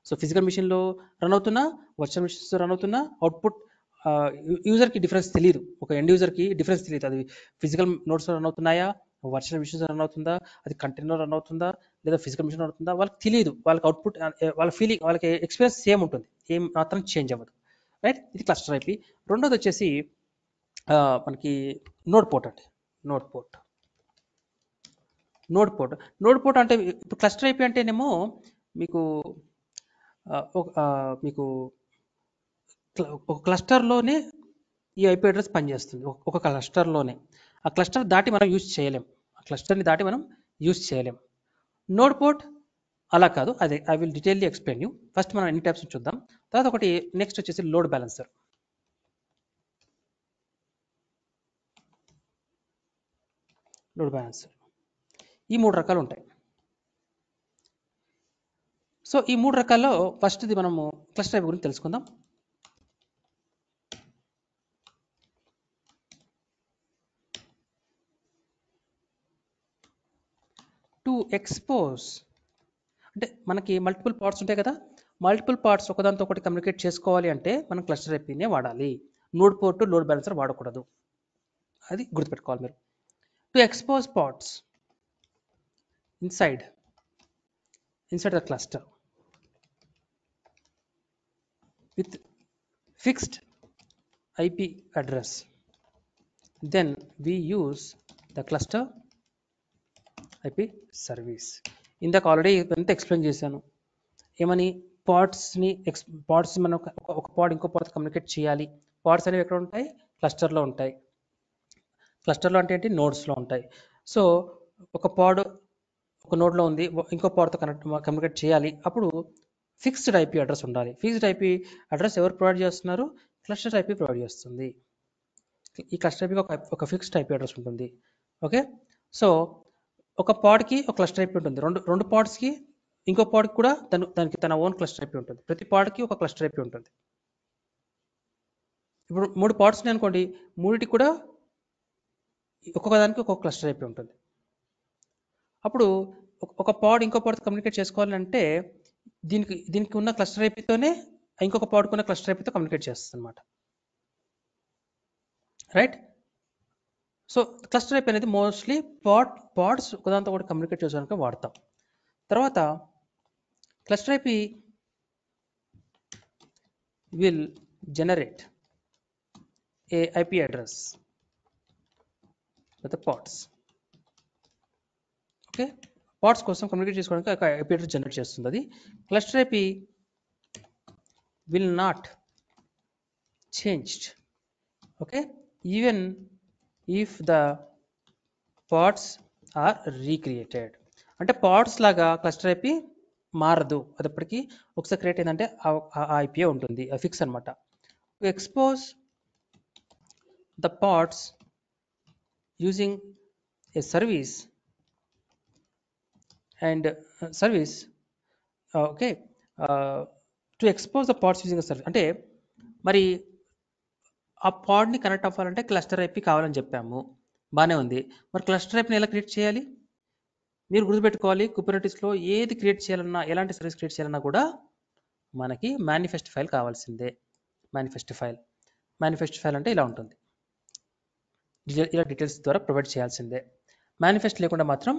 సో ఫిజికల్ మిషన్లో రన్ అవుతున్నా వర్చువల్ మిషన్స్ రన్ అవుతున్నా అవుట్పుట్ యూజర్కి డిఫరెన్స్ తెలియదు. ఒక ఎండ్ యూజర్కి డిఫరెన్స్ తెలియదు. అది ఫిజికల్ నోట్స్ రన్ అవుతున్నాయా, వర్చువల్ మిషన్స్ రన్ అవుతుందా, అది కంటైనర్ రన్ అవుతుందా, లేదా ఫిజికల్ మిషన్ రన్ అవుతుందా, వాళ్ళకి తెలియదు. వాళ్ళకి అవుట్పుట్ వాళ్ళ ఫీలింగ్ వాళ్ళకి ఎక్స్పీరియన్స్ సేమ్ ఉంటుంది, ఏం మాత్రం చేంజ్ అవ్వదు. రైట్. ఇది క్లస్టర్ ఐపీ. రెండోది వచ్చేసి మనకి నోడ్ పోర్ట్ అండి. నోడ్ పోర్ట్ అంటే ఇప్పుడు క్లస్టర్ ఐపీ అంటేనేమో మీకు మీకు ఒక క్లస్టర్లోనే ఈ ఐపీ అడ్రస్ పనిచేస్తుంది. ఒక క్లస్టర్లోనే. ఆ క్లస్టర్ దాటి మనం యూజ్ చేయలేం. ఆ క్లస్టర్ని దాటి మనం యూజ్ చేయలేం. నోడ్ పోర్ట్ అలా కాదు. అదే I will detailly explain you. First మనం ఎన్ని టైప్స్ చూద్దాం. తర్వాత ఒకటి నెక్స్ట్ వచ్చేసి లోడ్ బ్యాలెన్సర్. ఈ 3 రకాలు ఉంటాయి. సో ఈ 3 రకాల్లో ఫస్ట్ది మనము క్లస్టర్ ఐపీ గురించి తెలుసుకుందాం. టు ఎక్స్పోజ్ అంటే మనకి మల్టిపుల్ పార్ట్స్ ఉంటాయి కదా, మల్టిపుల్ పార్ట్స్ ఒకదాంతో ఒకటి కమ్యూనికేట్ చేసుకోవాలి అంటే మనం క్లస్టర్ ఐపీనే వాడాలి. నోడ్ పోర్ట్ లోడ్ బ్యాలెన్సర్ వాడకూడదు. అది గుర్తుపెట్టుకోవాలి మీరు. To expose parts inside the cluster with fixed IP address, then we use the cluster IP service. ఇందాక ఆల్రెడీ ఎంత ఎక్స్ప్లెయిన్ చేశాను. ఏమని పార్ట్స్ మనం ఒక పాడ్ ఇంకో పాడ్ కమ్యూనికేట్ చేయాలి. పాడ్స్ అనేవి ఎక్కడ ఉంటాయి? క్లస్టర్లో ఉంటాయి. క్లస్టర్లో అంటే ఏంటి? నోడ్స్లో ఉంటాయి. సో ఒక పాడ్ ఒక నోడ్లో ఉంది, ఇంకో పాడ్తో కమ్యూనికేట్ చేయాలి. అప్పుడు ఫిక్స్డ్ ఐపీ అడ్రస్ ఉండాలి. ఫిక్స్డ్ ఐపీ అడ్రస్ ఎవరు ప్రొవైడ్ చేస్తున్నారు? క్లస్టర్ ఐపీ ప్రొవైడ్ చేస్తుంది. ఈ క్లస్టర్ ఐపీకి ఒక ఫిక్స్డ్ ఐపీ అడ్రస్ ఉంటుంది. ఓకే. సో ఒక పాడ్కి ఒక క్లస్టర్ ఐపీ ఉంటుంది. రెండు పాడ్స్కి ఇంకో పాడ్కి కూడా దానికి తన ఓన్ క్లస్టర్ ఐపీ ఉంటుంది. ప్రతి పాడ్కి ఒక క్లస్టర్ ఐపీ ఉంటుంది. ఇప్పుడు 3 పాడ్స్ ఉన్నాయి అనుకోండి, మూడిటికి కూడా ఒక్కొక్క దానికి ఒక్కొక్క క్లస్టర్ ఐపీ ఉంటుంది. అప్పుడు ఒక పాడ్ ఇంకో పాడ్తో కమ్యూనికేట్ చేసుకోవాలంటే దీనికి ఉన్న క్లస్టర్ ఐపీతోనే ఇంకొక పాడ్కి ఉన్న క్లస్టర్ ఐపీతో కమ్యూనికేట్ చేస్తుంది అనమాట. రైట్. సో క్లస్టర్ ఐపీ అనేది మోస్ట్లీ పాడ్స్ ఒకదాంతో ఒకటి కమ్యూనికేట్ చేసుకోవడానికి వాడతాం. తర్వాత cluster IP will generate a IP address with pods. Okay. Pods కోసం కమ్యూనికేట్ చేసుకోవడానికి ఒక ఐపీ అడ్రస్ జనరేట్ చేస్తుంది. అది cluster IP will not changed. Okay. Even if the pods are recreated. అంటే పాడ్స్ లాగా క్లస్టర్ ఐపీ మారదు. అది ఎప్పటికీ ఒకసారి క్రియేట్ అయిందంటే ఆ ఐపీ ఉంటుంది. ఫిక్స్ అనమాట. To expose the pods using a service and service. Okay. To expose the pods using a service అంటే మరి ఆ పాడ్ని కనెక్ట్ అవ్వాలంటే క్లస్టర్ ఐపీ కావాలని చెప్పాము, బాగానే ఉంది. మరి క్లస్టర్ ఐపీని ఎలా క్రియేట్ చేయాలి? మీరు గుర్తుపెట్టుకోవాలి, కుబర్నెటిస్లో ఏది క్రియేట్ చేయాలన్నా, ఎలాంటి సర్వీస్ క్రియేట్ చేయాలన్నా కూడా మనకి మేనిఫెస్ట్ ఫైల్ కావాల్సిందే. మేనిఫెస్ట్ ఫైల్ అంటే ఇలా ఉంటుంది. ఇలా డీటెయిల్స్ ద్వారా ప్రొవైడ్ చేయాల్సిందే. మేనిఫెస్ట్ లేకుండా మాత్రం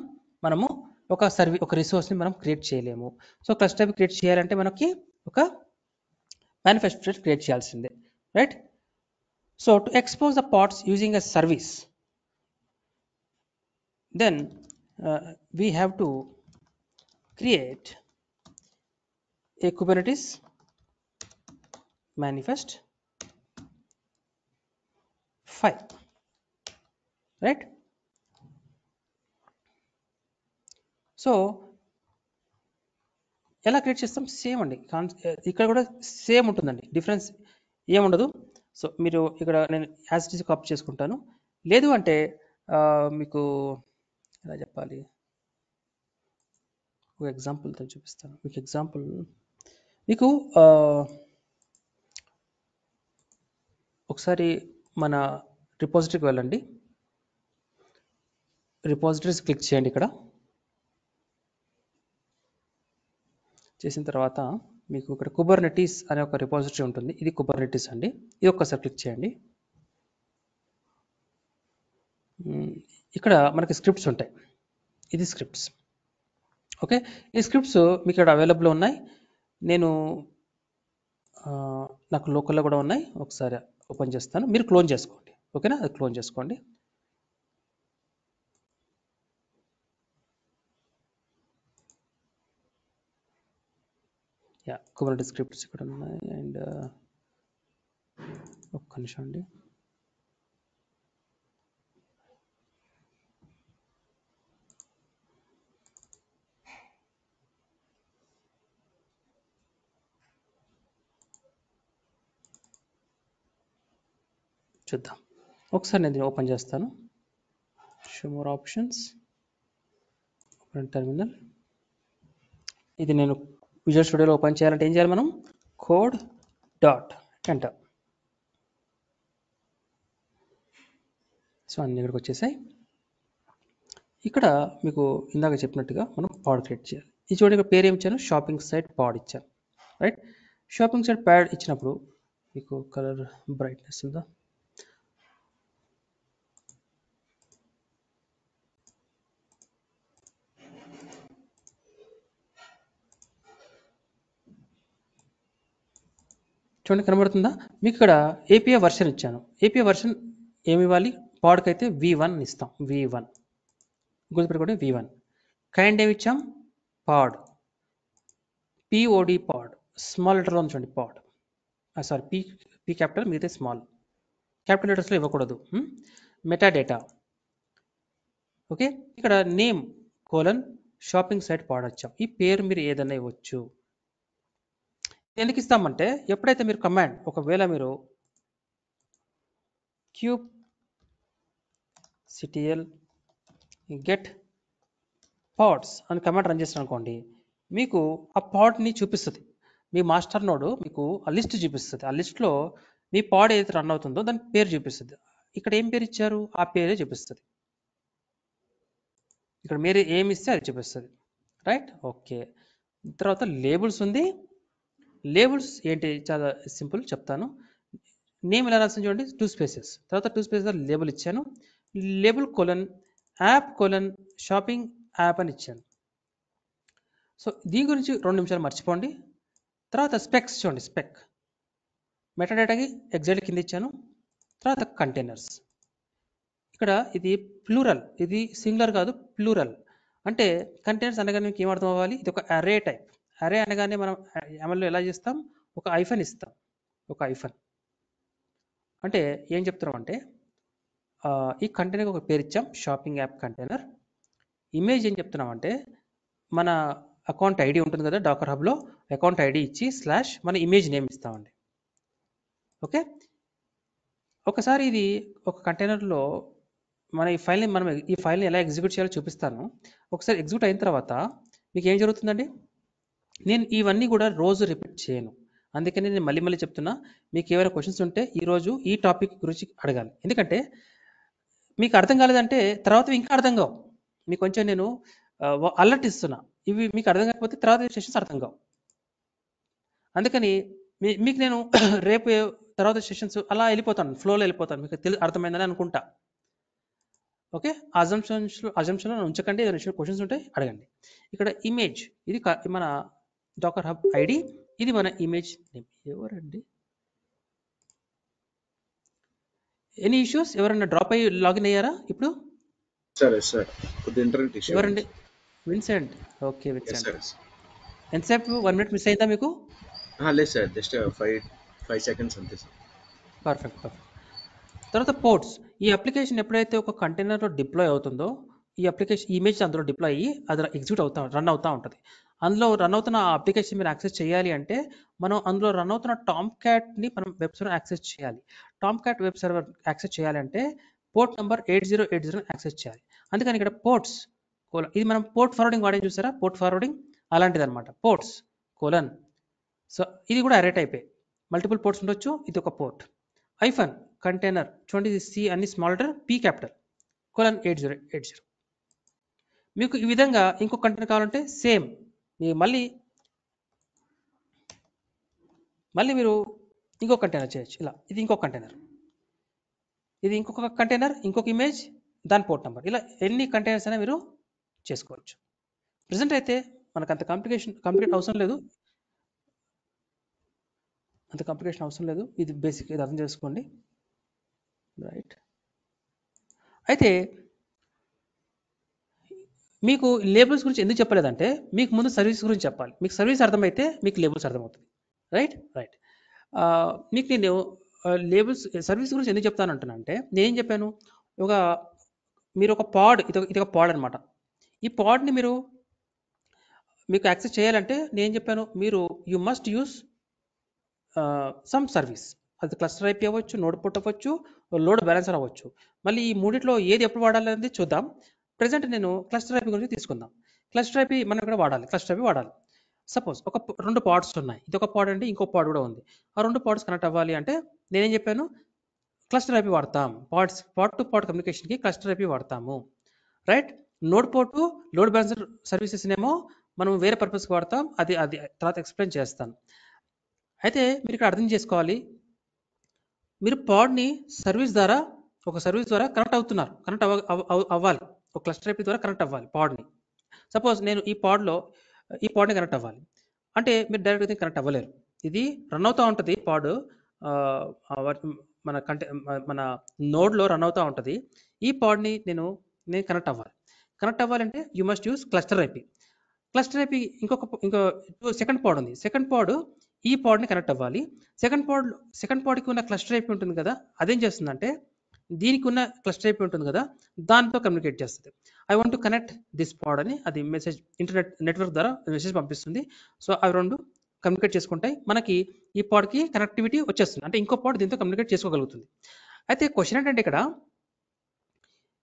మనము ఒక రిసోర్స్ని మనం క్రియేట్ చేయలేము. సో క్లస్టర్ ఐపీ క్రియేట్ చేయాలంటే మనకి ఒక మేనిఫెస్ట్ స్టేట్ క్రియేట్ చేయాల్సిందే, right? So to expose the pods using a service, then we have to create a Kubernetes manifest file, right? So ఎలా క్రియేట్ చేస్తాం? సేమ్ అండి, ఇక్కడ కూడా సేమ్ ఉంటుందండి, డిఫరెన్స్ ఏముండదు. సో మీరు ఇక్కడ నేను యాజ్ ఇట్ ఈజ్ కాపీ చేసుకుంటాను. లేదు అంటే మీకు ఎలా చెప్పాలి, ఒక ఎగ్జాంపుల్తో చూపిస్తాను మీకు. ఎగ్జాంపుల్ మీకు ఒకసారి మన రిపోజిటరీకి వెళ్ళండి. రిపోజిటరీస్ క్లిక్ చేయండి. ఇక్కడ చేసిన తర్వాత మీకు ఇక్కడ కుబర్నెటీస్ అనే ఒక రిపోజిటరీ ఉంటుంది. ఇది కుబర్నెటీస్ అండి. ఇది ఒక్కసారి క్లిక్ చేయండి. ఇక్కడ మనకి స్క్రిప్ట్స్ ఉంటాయి. ఇది స్క్రిప్ట్స్, ఓకే. ఈ స్క్రిప్ట్స్ మీకు ఇక్కడ అవైలబుల్ ఉన్నాయి. నేను నాకు లోకల్లో కూడా ఉన్నాయి. ఒకసారి ఓపెన్ చేస్తాను, మీరు క్లోన్ చేసుకోండి, ఓకేనా? అది క్లోన్ చేసుకోండి. యా, కుబర్నెటీస్ స్క్రిప్ట్స్ ఇక్కడ ఉన్నాయి. అండ్ ఒక్క నిమిషం అండి. చూద్దాం ఒకసారి, నేను దీన్ని ఓపెన్ చేస్తాను. Show more options, open terminal. ఇది నేను విజువల్ స్టూడియోలో ఓపెన్ చేయాలంటే ఏం చేయాలి మనం? Code dot enter. సో అన్ని ఇక్కడికి వచ్చేసాయి. ఇక్కడ మీకు ఇందాక చెప్పినట్టుగా మనం పాడ్ క్రియేట్ చేయాలి. ఈ చూడండి, ఇక్కడ పేరు ఏమి ఇచ్చాను? షాపింగ్ సైట్ పాడ్ ఇచ్చాను, రైట్? షాపింగ్ సైట్ ప్యాడ్ ఇచ్చినప్పుడు మీకు కలర్ బ్రైట్నెస్ ఉందా? చూడండి, కనబడుతుందా మీకు? ఇక్కడ ఏపీఐ వర్షన్ ఇచ్చాను. ఏపీఐ వర్షన్ ఏమి ఇవ్వాలి? పాడ్కి అయితే V1 ఇస్తాం. V1 గుర్తుపెట్టుకోండి, V1. కైండ్ ఏమి ఇచ్చాం? పాడ్, POD పాడ్. స్మాల్ లెటర్లో ఉంచండి పాడ్, సారీ పీ క్యాపిటల్, మిగతా స్మాల్. క్యాపిటల్ లెటర్స్లో ఇవ్వకూడదు. Meta data, okay. ఇక్కడ నేమ్ కోలన్ షాపింగ్ సైట్ పాడ్ వచ్చాం. ఈ పేరు మీరు ఏదైనా ఇవ్వచ్చు. ఎందుకు ఇస్తామంటే ఎప్పుడైతే మీరు కమాండ్, ఒకవేళ మీరు kubectl get pods అని కమాండ్ రన్ చేస్తాను అనుకోండి, మీకు ఆ పాడ్ని చూపిస్తుంది. మీ మాస్టర్ నోడ్ మీకు ఆ లిస్ట్ చూపిస్తుంది. ఆ లిస్ట్లో మీ పాడ్ ఏదైతే రన్ అవుతుందో దాని పేరు చూపిస్తుంది. ఇక్కడ ఏం పేరు ఇచ్చారు? ఆ పేరే చూపిస్తుంది. ఇక్కడ మీరు ఏమి ఇస్తే అది చూపిస్తుంది, రైట్? ఓకే. తర్వాత లేబుల్స్ ఉంది. లేబుల్స్ ఏంటి? చాలా సింపుల్, చెప్తాను. నేమ్ ఎలా రాసింది చూడండి, 2 స్పేసెస్, తర్వాత 2 స్పేసెస్ లేబుల్ ఇచ్చాను. Label colon app colon shopping app అని ఇచ్చాను. సో దీని గురించి 2 నిమిషాలు మర్చిపోండి. తర్వాత స్పెక్స్ చూడండి, స్పెక్ మెటాడేటాకి ఎగ్జాక్ట్ కింద ఇచ్చాను. తర్వాత కంటైనర్స్, ఇక్కడ ఇది ప్లూరల్, ఇది సింగులర్ కాదు, ప్లూరల్. అంటే కంటైనర్స్ అనగానే మీకు ఏం అర్థం అవ్వాలి? ఇది ఒక అరే టైప్. అరే అనగానే మనం అమల్లో ఎలా చేస్తాం? ఒక ఐఫన్ ఇస్తాం. ఒక ఐఫన్ అంటే ఏం చెప్తున్నాం అంటే, ఈ కంటైనర్కి ఒక పేరు ఇచ్చాం, షాపింగ్ యాప్ కంటైనర్. ఇమేజ్ ఏం చెప్తున్నాం అంటే, మన అకౌంట్ ఐడి ఉంటుంది కదా డాకర్ హబ్లో, అకౌంట్ ఐడి ఇచ్చి స్లాష్ మన ఇమేజ్ నేమ్ ఇస్తామండి, ఓకే. ఒకసారి ఇది ఒక కంటైనర్లో మన ఈ ఫైల్ని ఎలా ఎగ్జిక్యూట్ చేయాలో చూపిస్తాను. ఒకసారి ఎగ్జిక్యూట్ అయిన తర్వాత మీకు ఏం జరుగుతుందండి? నేను ఇవన్నీ కూడా రోజు రిపీట్ చేయను, అందుకని నేను మళ్ళీ చెప్తున్నా. మీకు ఏమైనా క్వశ్చన్స్ ఉంటే ఈరోజు ఈ టాపిక్ గురించి అడగాలి. ఎందుకంటే మీకు అర్థం కాలేదంటే తర్వాత ఇంకా అర్థం కావు. మీకు కొంచెం నేను అలర్ట్ ఇస్తున్నా. ఇవి మీకు అర్థం కాకపోతే తర్వాత సెషన్స్ అర్థం కావు. అందుకని మీకు నేను రేపు తర్వాత సెషన్స్ అలా వెళ్ళిపోతాను, ఫ్లోలో వెళ్ళిపోతాను. మీకు అర్థమైందని అనుకుంటా, ఓకే. అజంప్షన్లో ఉంచకండి. ఏదైనా క్వశ్చన్స్ ఉంటే అడగండి. ఇక్కడ ఇమేజ్, ఇది మన డాకర్ హబ్ ఐడి. ఇది మన ఇమేజ్ నేమ్. ఎవరండి? Any issues? ఎవరన్నా డ్రాప్ అయ్యి లాగిన్ అయ్యారా ఇప్పుడు? సార్ కొద్ది ఇంటర్నెట్ ఇష్యూ ఎవరండి? Vincent. Okay yes Vincent. Sir. ఎంతసేపు 1 మినిట్ మిస్ అయిందా మీకు? లేదు సార్, జస్ట్ 5 seconds అంతే సార్. పర్ఫెక్ట్. తర్వాత పోర్ట్స్. ఈ అప్లికేషన్ ఎప్పుడైతే ఒక కంటైనర్లో డిప్లాయ్ అవుతుందో ఈ అప్లికేషన్ ఇమేజ్ అందులో డిప్లాయ్ అయ్యి అది రన్ అవుతూ ఉంటుంది. అందులో రన్ అవుతున్న ఆ అప్లికేషన్ మీరు యాక్సెస్ చేయాలి అంటే మనం అందులో రన్ అవుతున్న టామ్ క్యాట్ని మనం వెబ్ సర్వర్ యాక్సెస్ చేయాలి. Tom cat web server access చేయాలంటే పోర్ట్ నెంబర్ 8080 యాక్సెస్ చేయాలి. అందుకని ఇక్కడ పోర్ట్స్ ఇది మనం పోర్ట్ ఫార్వర్డింగ్ వాడే చూసారా, పోర్ట్ ఫార్వర్డింగ్ అలాంటిది అనమాట. Ports colon. సో ఇది కూడా అరే టైపే, మల్టిపుల్ పోర్ట్స్ ఉండొచ్చు. ఇది ఒక పోర్ట్. ఐఫన్ కంటైనర్ చూడండి, ఇది సి అన్ని small letter, P capital, colon 8080. మీకు ఈ విధంగా ఇంకొక కంటైనర్ కావాలంటే సేమ్ మళ్ళీ మీరు ఇంకొక కంటైనర్ చేయొచ్చు. ఇలా ఇది ఇంకొక కంటైనర్, ఇది ఇంకొక కంటైనర్, ఇంకొక ఇమేజ్, దాని పోర్ట్ నెంబర్, ఇలా ఎన్ని కంటైనర్స్ అయినా మీరు చేసుకోవచ్చు. ప్రజెంట్ అయితే మనకు అంత కాంప్లికేషన్ అవసరం లేదు. ఇది బేసిక్, ఇది అర్థం చేసుకోండి. రైట్. అయితే మీకు లేబుల్స్ గురించి ఎందుకు చెప్పలేదంటే మీకు ముందు సర్వీస్ గురించి చెప్పాలి. మీకు సర్వీస్ అర్థమైతే మీకు లేబుల్స్ అర్థమవుతుంది. రైట్. మీకు నేను లేబుల్స్ సర్వీస్ గురించి ఎందుకు చెప్తానంటున్నా అంటే నేనేం చెప్పాను, మీరు ఒక పాడ్, ఇది ఒక పాడ్ అనమాట. ఈ పాడ్ని మీకు యాక్సెస్ చేయాలంటే నేను చెప్పాను, you must use some service. అది క్లస్టర్ ఐపీ అవ్వచ్చు, నోడ్ పోర్ట్ అవ్వచ్చు, లోడ్ బ్యాలెన్సర్ అవ్వచ్చు. మళ్ళీ ఈ మూడిట్లో ఏది ఎప్పుడు వాడాలనేది చూద్దాం. ప్రజెంట్ నేను క్లస్టర్ ఐపీ గురించి తీసుకుందాం. క్లస్టర్ ఐపీ మనం ఇక్కడ వాడాలి, క్లస్టర్ ఐపీ వాడాలి. సపోజ్ ఒక 2 పాడ్స్ ఉన్నాయి, ఇది ఒక పాడ్ అండి, ఇంకో పాడ్ కూడా ఉంది. ఆ 2 పాడ్స్ కనెక్ట్ అవ్వాలి అంటే నేనేం చెప్పాను, క్లస్టర్ ఐపీ వాడతాం. పాడ్ టు పాడ్ కమ్యూనికేషన్కి క్లస్టర్ ఐపీ వాడతాము. Right. Node port, load balancer services ఏమో మనం వేరే పర్పస్కి వాడతాం. అది తర్వాత ఎక్స్ప్లెయిన్ చేస్తాను. అయితే మీరు ఇక్కడ అర్థం చేసుకోవాలి, మీరు పాడ్ని ఒక సర్వీస్ ద్వారా కనెక్ట్ అవుతున్నారు, కనెక్ట్ అవ్వాలి, ఒక క్లస్టర్ ఐపీ ద్వారా కనెక్ట్ అవ్వాలి పాడ్ని. సపోజ్ నేను ఈ పాడ్ని కనెక్ట్ అవ్వాలి అంటే మీరు డైరెక్ట్గా కనెక్ట్ అవ్వలేరు. ఇది రన్ అవుతూ ఉంటుంది పాడ్, మన నోడ్లో రన్ అవుతూ ఉంటుంది. ఈ పాడ్ని నేను కనెక్ట్ అవ్వాలంటే you must use cluster IP. Cluster IP ఇంకో సెకండ్ పాడ్ ఉంది. సెకండ్ పాడ్ ఈ పాడ్ని కనెక్ట్ అవ్వాలి. సెకండ్ పాడ్కి ఉన్న క్లస్టర్ ఐపీ ఉంటుంది కదా, అదేం చేస్తుందంటే దీనికి ఉన్న క్లస్టర్ ఐపీ ఉంటుంది కదా, దాంతో కమ్యూనికేట్ చేస్తుంది. I want to connect this పాడ్ అని అది మెసేజ్ నెట్వర్క్ ద్వారా మెసేజ్ పంపిస్తుంది. సో అవి రెండు కమ్యూనికేట్ చేసుకుంటాయి, మనకి ఈ పాడ్కి కనెక్టివిటీ వచ్చేస్తుంది, అంటే ఇంకో పాడ్ దీంతో కమ్యూనికేట్ చేసుకోగలుగుతుంది. అయితే క్వశ్చన్ ఏంటంటే ఇక్కడ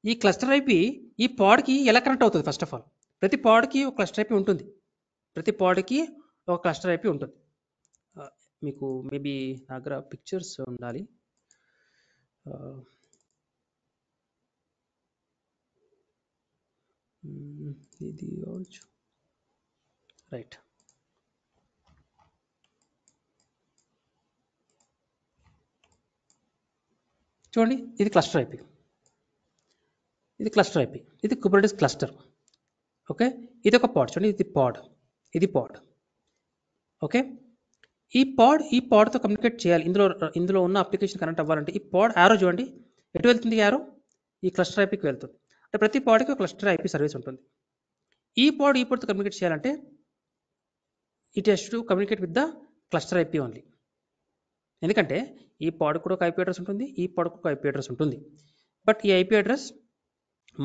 ఈ క్లస్టర్ ఐపీ ఈ పాడ్కి ఎలా కనెక్ట్ అవుతుంది? ఫస్ట్ ఆఫ్ ఆల్ ప్రతి పాడ్కి ఒక క్లస్టర్ ఐపీ ఉంటుంది. మీకు మేబీ నా దగ్గర పిక్చర్స్ ఉండాలి. ఇది రైట్. చూడండి, ఇది క్లస్టర్ ఐపీ, ఇది కుబర్నెటిస్ క్లస్టర్. ఓకే, ఇది ఒక పాడ్. చూడండి, ఇది పాడ్. ఓకే, ఈ పాడ్తో కమ్యూనికేట్ చేయాలి. ఇందులో ఉన్న అప్లికేషన్ కనెక్ట్ అవ్వాలంటే ఈ పాడ్ యారో చూడండి, ఎటు వెళ్తుంది యారో? ఈ క్లస్టర్ ఐపీకి వెళ్తుంది. అంటే ప్రతి పాడ్కి ఒక క్లస్టర్ ఐపీ సర్వీస్ ఉంటుంది. ఈ పాడ్తో కమ్యూనికేట్ చేయాలంటే it has to communicate with the cluster IP only. ఎందుకంటే ఈ పాడ్ కూడా ఒక ఐపీ అడ్రస్ ఉంటుంది, ఈ పాడ్ ఒక ఐపీ అడ్రస్ ఉంటుంది. బట్ ఈ ఐపీ అడ్రస్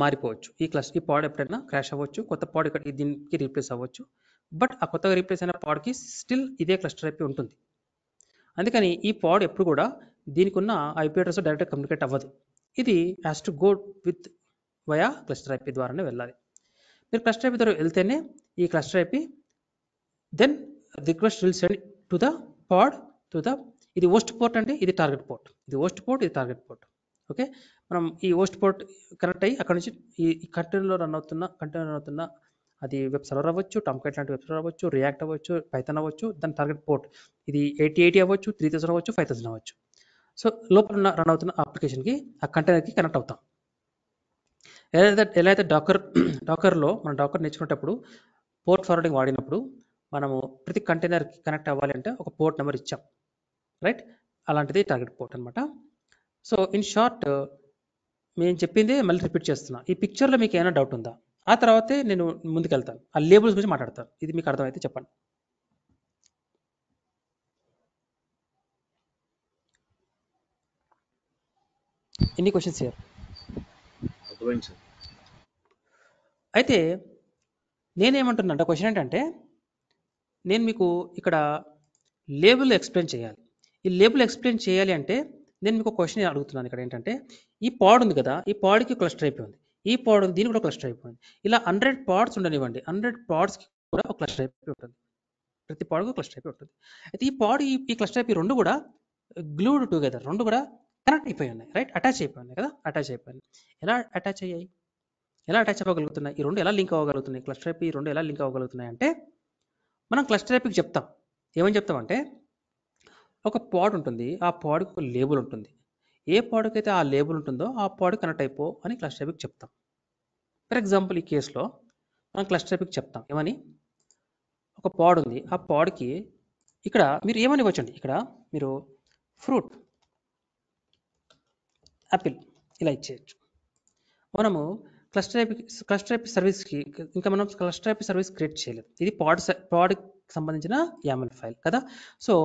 మారిపోవచ్చు. ఈ పాడ్ ఎప్పుడైనా క్రాష్ అవ్వచ్చు, కొత్త పాడ్ ఇక్కడ దీనికి రీప్లేస్ అవ్వచ్చు. బట్ ఆ కొత్తగా రీప్లేస్ అయిన పాడ్కి స్టిల్ ఇదే క్లస్టర్ ఐపీ ఉంటుంది. అందుకని ఈ పాడ్ ఎప్పుడు కూడా దీనికి ఉన్న ఐపీ అడ్రస్ డైరెక్ట్గా కమ్యూనికేట్ అవ్వదు. ఇది has to go with via cluster IP ద్వారానే వెళ్ళాలి. మీరు క్లస్టర్ ఐపీ ద్వారా వెళ్తేనే ఈ cluster IP then request will send to the pod ఇది హోస్ట్ పోర్ట్ అంటే ఇది టార్గెట్ పోర్ట్, ఇది టార్గెట్ పోర్ట్. ఓకే, మనం ఈ హోస్ట్ పోర్ట్ కనెక్ట్ అయ్యి అక్కడ నుంచి ఈ కంటైనర్లో రన్ అవుతున్న అది వెబ్ సర్వర్ అవ్వచ్చు, టామ్కైట్ లాంటి వెబ్ సర్వర్ అవ్వచ్చు, రియాక్ట్ అవ్వచ్చు, పైథాన్ అవ్వచ్చు, దాని టార్గెట్ పోర్ట్ ఇది 8080 అవ్వచ్చు, 3000 అవ్వచ్చు, 5000 అవ్వచ్చు. సో లోపల రన్ అవుతున్న అప్లికేషన్కి ఆ కంటైనర్కి కనెక్ట్ అవుతాం. ఎలా అయితే డాకర్లో మనం డాకర్ నేర్చుకునేటప్పుడు పోర్ట్ ఫార్వర్డింగ్ వాడినప్పుడు మనము ప్రతి కంటైనర్కి కనెక్ట్ అవ్వాలి అంటే ఒక పోర్ట్ నెంబర్ ఇచ్చాం, రైట్? అలాంటిది టార్గెట్ పోర్ట్ అనమాట. సో ఇన్ షార్ట్ నేను చెప్పిందే మళ్ళీ రిపీట్ చేస్తున్నా. ఈ పిక్చర్లో మీకు ఏమైనా డౌట్ ఉందా? ఆ తర్వాతే నేను ముందుకెళ్తాను, ఆ లేబుల్స్ గురించి మాట్లాడతాను. ఇది మీకు అర్థమైతే చెప్పండి. ఎన్ని క్వశ్చన్స్ ఇయర్? అర్థమైంది సార్. అయితే నేనేమంటున్నా అంటే క్వశ్చన్ ఏంటంటే, నేను మీకు ఇక్కడ లేబుల్ ఎక్స్ప్లెయిన్ చేయాలి. ఈ లేబుల్ ఎక్స్ప్లెయిన్ చేయాలి అంటే నేను మీకు క్వశ్చన్ అడుగుతున్నాను ఇక్కడ ఏంటంటే, ఈ పాడ్ ఉంది కదా, ఈ పాడ్కి క్లస్టర్ అయిపోయింది, ఈ పాడ్ ఉంది, దీనికి కూడా క్లస్టర్ అయిపోయింది. ఇలా 100 పాడ్స్ ఉండనివ్వండి, 100 పాడ్స్కి కూడా ఒక క్లస్టర్ అయిపోయి ఉంటుంది. ప్రతి పాడ్కు క్లస్టర్ అయిపోయి ఉంటుంది. అయితే ఈ పాడ్ ఈ క్లస్టర్ అయిపోయి రెండు కూడా గ్లూడ్ టుగెదర్, రెండు కూడా కనెక్ట్ అయిపోయి ఉన్నాయి, రైట్? అటాచ్ అయిపోయి ఉన్నాయి కదా, అటాచ్ అయిపోయింది. ఎలా అటాచ్ అయ్యాయి, ఎలా అటాచ్ అవ్వగలుగుతున్నాయి, ఈ రెండు ఎలా లింక్ అవ్వగలుగుతున్నాయి, క్లస్టర్ అయిపోయి ఈ రెండు ఎలా లింక్ అవ్వగలుగుతున్నాయి అంటే, మనం క్లస్టర్ అయిపోయి చెప్తాం. ఏమని చెప్తామంటే, ఒక పాడ్ ఉంటుంది, ఆ పాడ్కి ఒక లేబుల్ ఉంటుంది. ఏ పాడ్కి అయితే ఆ లేబుల్ ఉంటుందో ఆ పాడ్ కనెక్ట్ అయిపో అని క్లస్టర్ అయిపోయి చెప్తాం. ఫర్ ఎగ్జాంపుల్ ఈ కేసులో మనం క్లస్టర్ అయిపోయి చెప్తాం ఏమని, ఒక పాడ్ ఉంది, ఆ పాడ్కి ఇక్కడ మీరు ఏమని ఇవ్వచ్చండి, ఇక్కడ మీరు ఫ్రూట్, యాపిల్ ఇలా ఇచ్చేయచ్చు. మనము క్లస్టర్ అయిపి సర్వీస్కి ఇంకా మనం క్లస్టర్ అయిపి సర్వీస్ క్రియేట్ చేయలేదు. ఇది పాడ్కి సంబంధించిన YAML ఫైల్ కదా. సో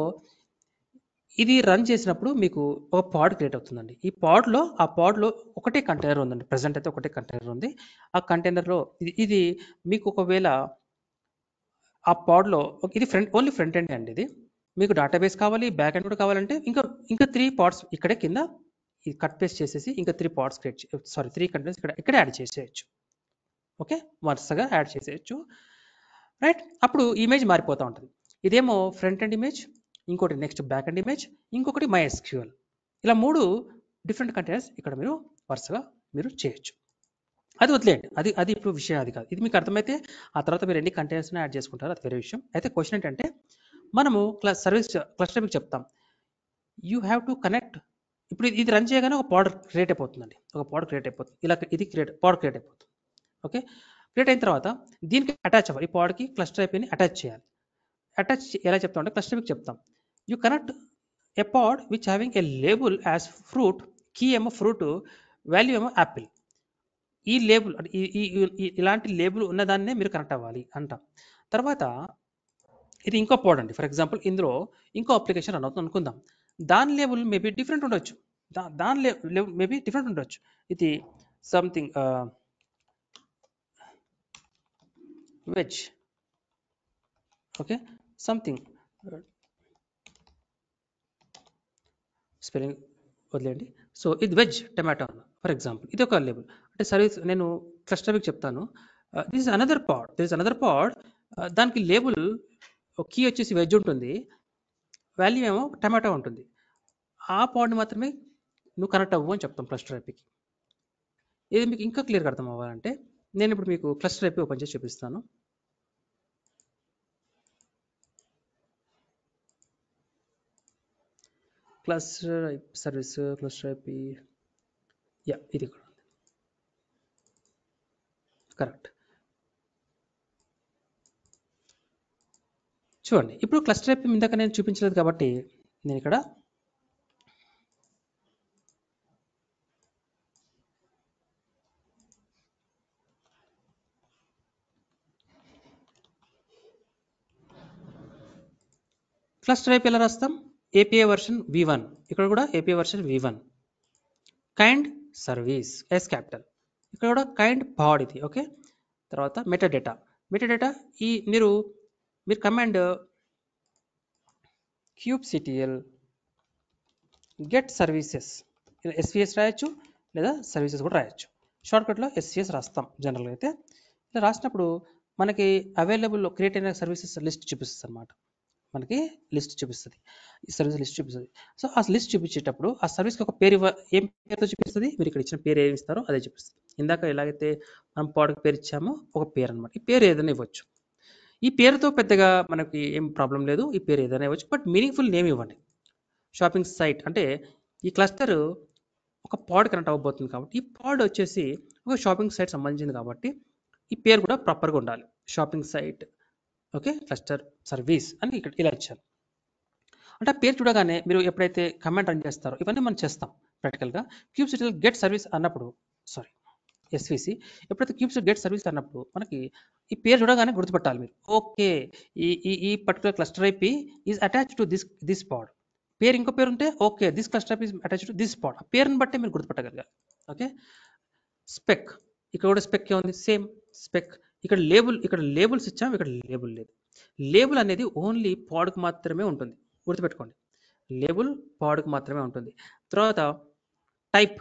ఇది రన్ చేసినప్పుడు మీకు ఒక పాడ్ క్రియేట్ అవుతుందండి. ఈ పాడ్లో ఒకటే కంటైనర్ ఉందండి, ప్రజెంట్ అయితే ఒకటే కంటైనర్ ఉంది. ఆ కంటైనర్లో ఇది మీకు ఒకవేళ ఆ పాడ్లో ఇది ఓన్లీ ఫ్రంట్ ఎండ్ అండి. ఇది మీకు డేటాబేస్ కావాలి, బ్యాక్ ఎండ్ కూడా కావాలంటే ఇంకా 3 పాడ్స్ ఇక్కడే కింద ఇది కట్ పేస్ట్ చేసేసి ఇంకా 3 పాడ్స్ క్రియేట్ 3 కంటైనర్స్ ఇక్కడ యాడ్ చేసేయచ్చు. ఓకే, వరుసగా యాడ్ చేసేయచ్చు, రైట్? అప్పుడు ఇమేజ్ మారిపోతూ ఉంటుంది. ఇదేమో ఫ్రంట్ ఎండ్ ఇమేజ్, ఇంకోటి నెక్స్ట్ బ్యాక్ ఎండ్ ఇమేజ్, ఇంకొకటి MySQL. ఇలా 3 డిఫరెంట్ కంటైనర్స్ ఇక్కడ మీరు వరుసగా మీరు చేయొచ్చు. అది వదిలేయండి, అది ఇప్పుడు విషయం అది కాదు. ఇది మీకు అర్థమైతే ఆ తర్వాత మీరు ఎన్ని కంటైనర్స్ని యాడ్ చేసుకుంటారో అది వేరే విషయం. అయితే క్వశ్చన్ ఏంటంటే, మనము సర్వీస్ క్లస్టర్ మీకు చెప్తాం, యూ హ్యావ్ టు కనెక్ట్. ఇప్పుడు ఇది రన్ చేయగానే ఒక పాడ్ క్రియేట్ అయిపోతుందండి, ఒక పాడ్ క్రియేట్ అయిపోతుంది. ఇలా ఇది పాడ్ క్రియేట్ అయిపోతుంది. ఓకే, క్రియేట్ అయిన తర్వాత దీనికి అటాచ్ అవ్వాలి, ఈ పాడ్కి క్లస్టర్ అయిపోయి అటాచ్ చేయాలి. అటాచ్ ఎలా చెప్తాం అంటే క్లస్టర్ మీకు చెప్తాం, you connect a pod which having a label as fruit, key ఏమో ఫ్రూట్, వాల్యూ ఏమో యాపిల్. ఈ లేబుల్ ఇలాంటి లేబుల్ ఉన్నదాన్నే మీరు కనెక్ట్ అవ్వాలి అంటాం. తర్వాత ఇది ఇంకో పాడ్ అండి. ఫర్ ఎగ్జాంపుల్ ఇందులో ఇంకో అప్లికేషన్ రన్ అవుతుంది అనుకుందాం, దాని లేబుల్ మేబీ డిఫరెంట్ ఉండొచ్చు, దాని లేబుల్ మేబీ డిఫరెంట్ ఉండొచ్చు. ఇది something veg, okay, something spelling వదిలేండి. సో ఇది వెజ్ టమాటో అన్న ఫర్ ఎగ్జాంపుల్, ఇది ఒక లేబుల్. అంటే సర్వీస్ నేను క్లస్టర్ మీకు చెప్తాను, దిస్ ఇస్ అనదర్ పాడ్, దానికి లేబుల్ కీ వచ్చేసి వెజ్ ఉంటుంది, వాల్యూ ఏమో టమాటో ఉంటుంది. ఆ పాడ్ని మాత్రమే నువ్వు కనెక్ట్ అవ్వు అని చెప్తాం క్లస్టర్ ఐపీకి. ఇది మీకు ఇంకా క్లియర్గా అర్థం అవ్వాలంటే నేను ఇప్పుడు మీకు క్లస్టర్ ఐపీ ఓపెన్ చేసి చూపిస్తాను. Cluster service, cluster IP, yeah ఇది కూడా ఉంది, కరెక్ట్. చూడండి ఇప్పుడు క్లస్టర్ ఐపీ ఇందాక నేను చూపించలేదు కాబట్టి నేను ఇక్కడ క్లస్టర్ ఐపీ ఎలా రాస్తాం, ఏపీఐ వర్షన్ v1, ఇక్కడ కూడా API version v1, kind service yes capital, ఇక్కడ కూడా కైండ్ పాడ్ ఇది, ఓకే. తర్వాత మెటాడేటా ఈ మీరు command kubectl get services SVS రాయొచ్చు లేదా సర్వీసెస్ కూడా రాయొచ్చు. షార్ట్కట్లో SCS రాస్తాం జనరల్గా అయితే. ఇలా రాసినప్పుడు మనకి అవైలబుల్ క్రియేట్ అయిన సర్వీసెస్ లిస్ట్ చూపిస్తుంది అనమాట, మనకి లిస్ట్ చూపిస్తుంది, ఈ సర్వీస్ లిస్ట్ చూపిస్తుంది. సో ఆ లిస్ట్ చూపించేటప్పుడు ఆ సర్వీస్కి ఒక పేరు ఏం పేరుతో చూపిస్తుంది, మీరు ఇక్కడ ఇచ్చిన పేరు ఏమి ఇస్తారో అదే చూపిస్తుంది. ఇందాక ఎలాగైతే మనం పాడ్కి పేరు ఇచ్చామో ఒక పేరు అనమాట, ఈ పేరు ఏదైనా ఇవ్వచ్చు. ఈ పేరుతో పెద్దగా మనకి ఏం ప్రాబ్లం లేదు, ఈ పేరు ఏదైనా ఇవ్వచ్చు, బట్ మీనింగ్ఫుల్ నేమ్ ఇవ్వండి. షాపింగ్ సైట్ అంటే ఈ క్లస్టర్ ఒక పాడ్ కనెక్ట్ అవ్వబోతుంది కాబట్టి ఈ పాడ్ వచ్చేసి ఒక షాపింగ్ సైట్ సంబంధించింది కాబట్టి ఈ పేరు కూడా ప్రాపర్గా ఉండాలి, shopping site, okay, cluster service అని ఇక్కడ ఇలా ఇచ్చాను. అంటే ఆ పేరు చూడగానే మీరు ఎప్పుడైతే కమాండ్ రన్ చేస్తారో ఇవన్నీ మనం చేస్తాం ప్రాక్టికల్గా. క్యూబ్సిటీ గెట్ సర్వీస్ అన్నప్పుడు ఎస్విసి ఎప్పుడైతే క్యూబ్సిటీ గెట్ సర్వీస్ అన్నప్పుడు మనకి ఈ పేరు చూడగానే గుర్తుపెట్టాలి మీరు. ఓకే, ఈ ఈ ఈ particular cluster IP is attach to this పాడ్. పేరు ఇంకో పేరు ఉంటే okay this cluster IP is attach to this పాడ్. ఆ పేరుని బట్టి మీరు గుర్తుపెట్టగలగాలి. ఓకే, స్పెక్ ఇక్కడ కూడా స్పెక్ ఉంది, సేమ్ స్పెక్. ఇక్కడ లేబుల్స్ ఇచ్చాం, ఇక్కడ లేబుల్ లేదు. లేబుల్ అనేది ఓన్లీ పాడ్కి మాత్రమే ఉంటుంది, గుర్తుపెట్టుకోండి. లేబుల్ పాడ్కి మాత్రమే ఉంటుంది. తర్వాత టైప్,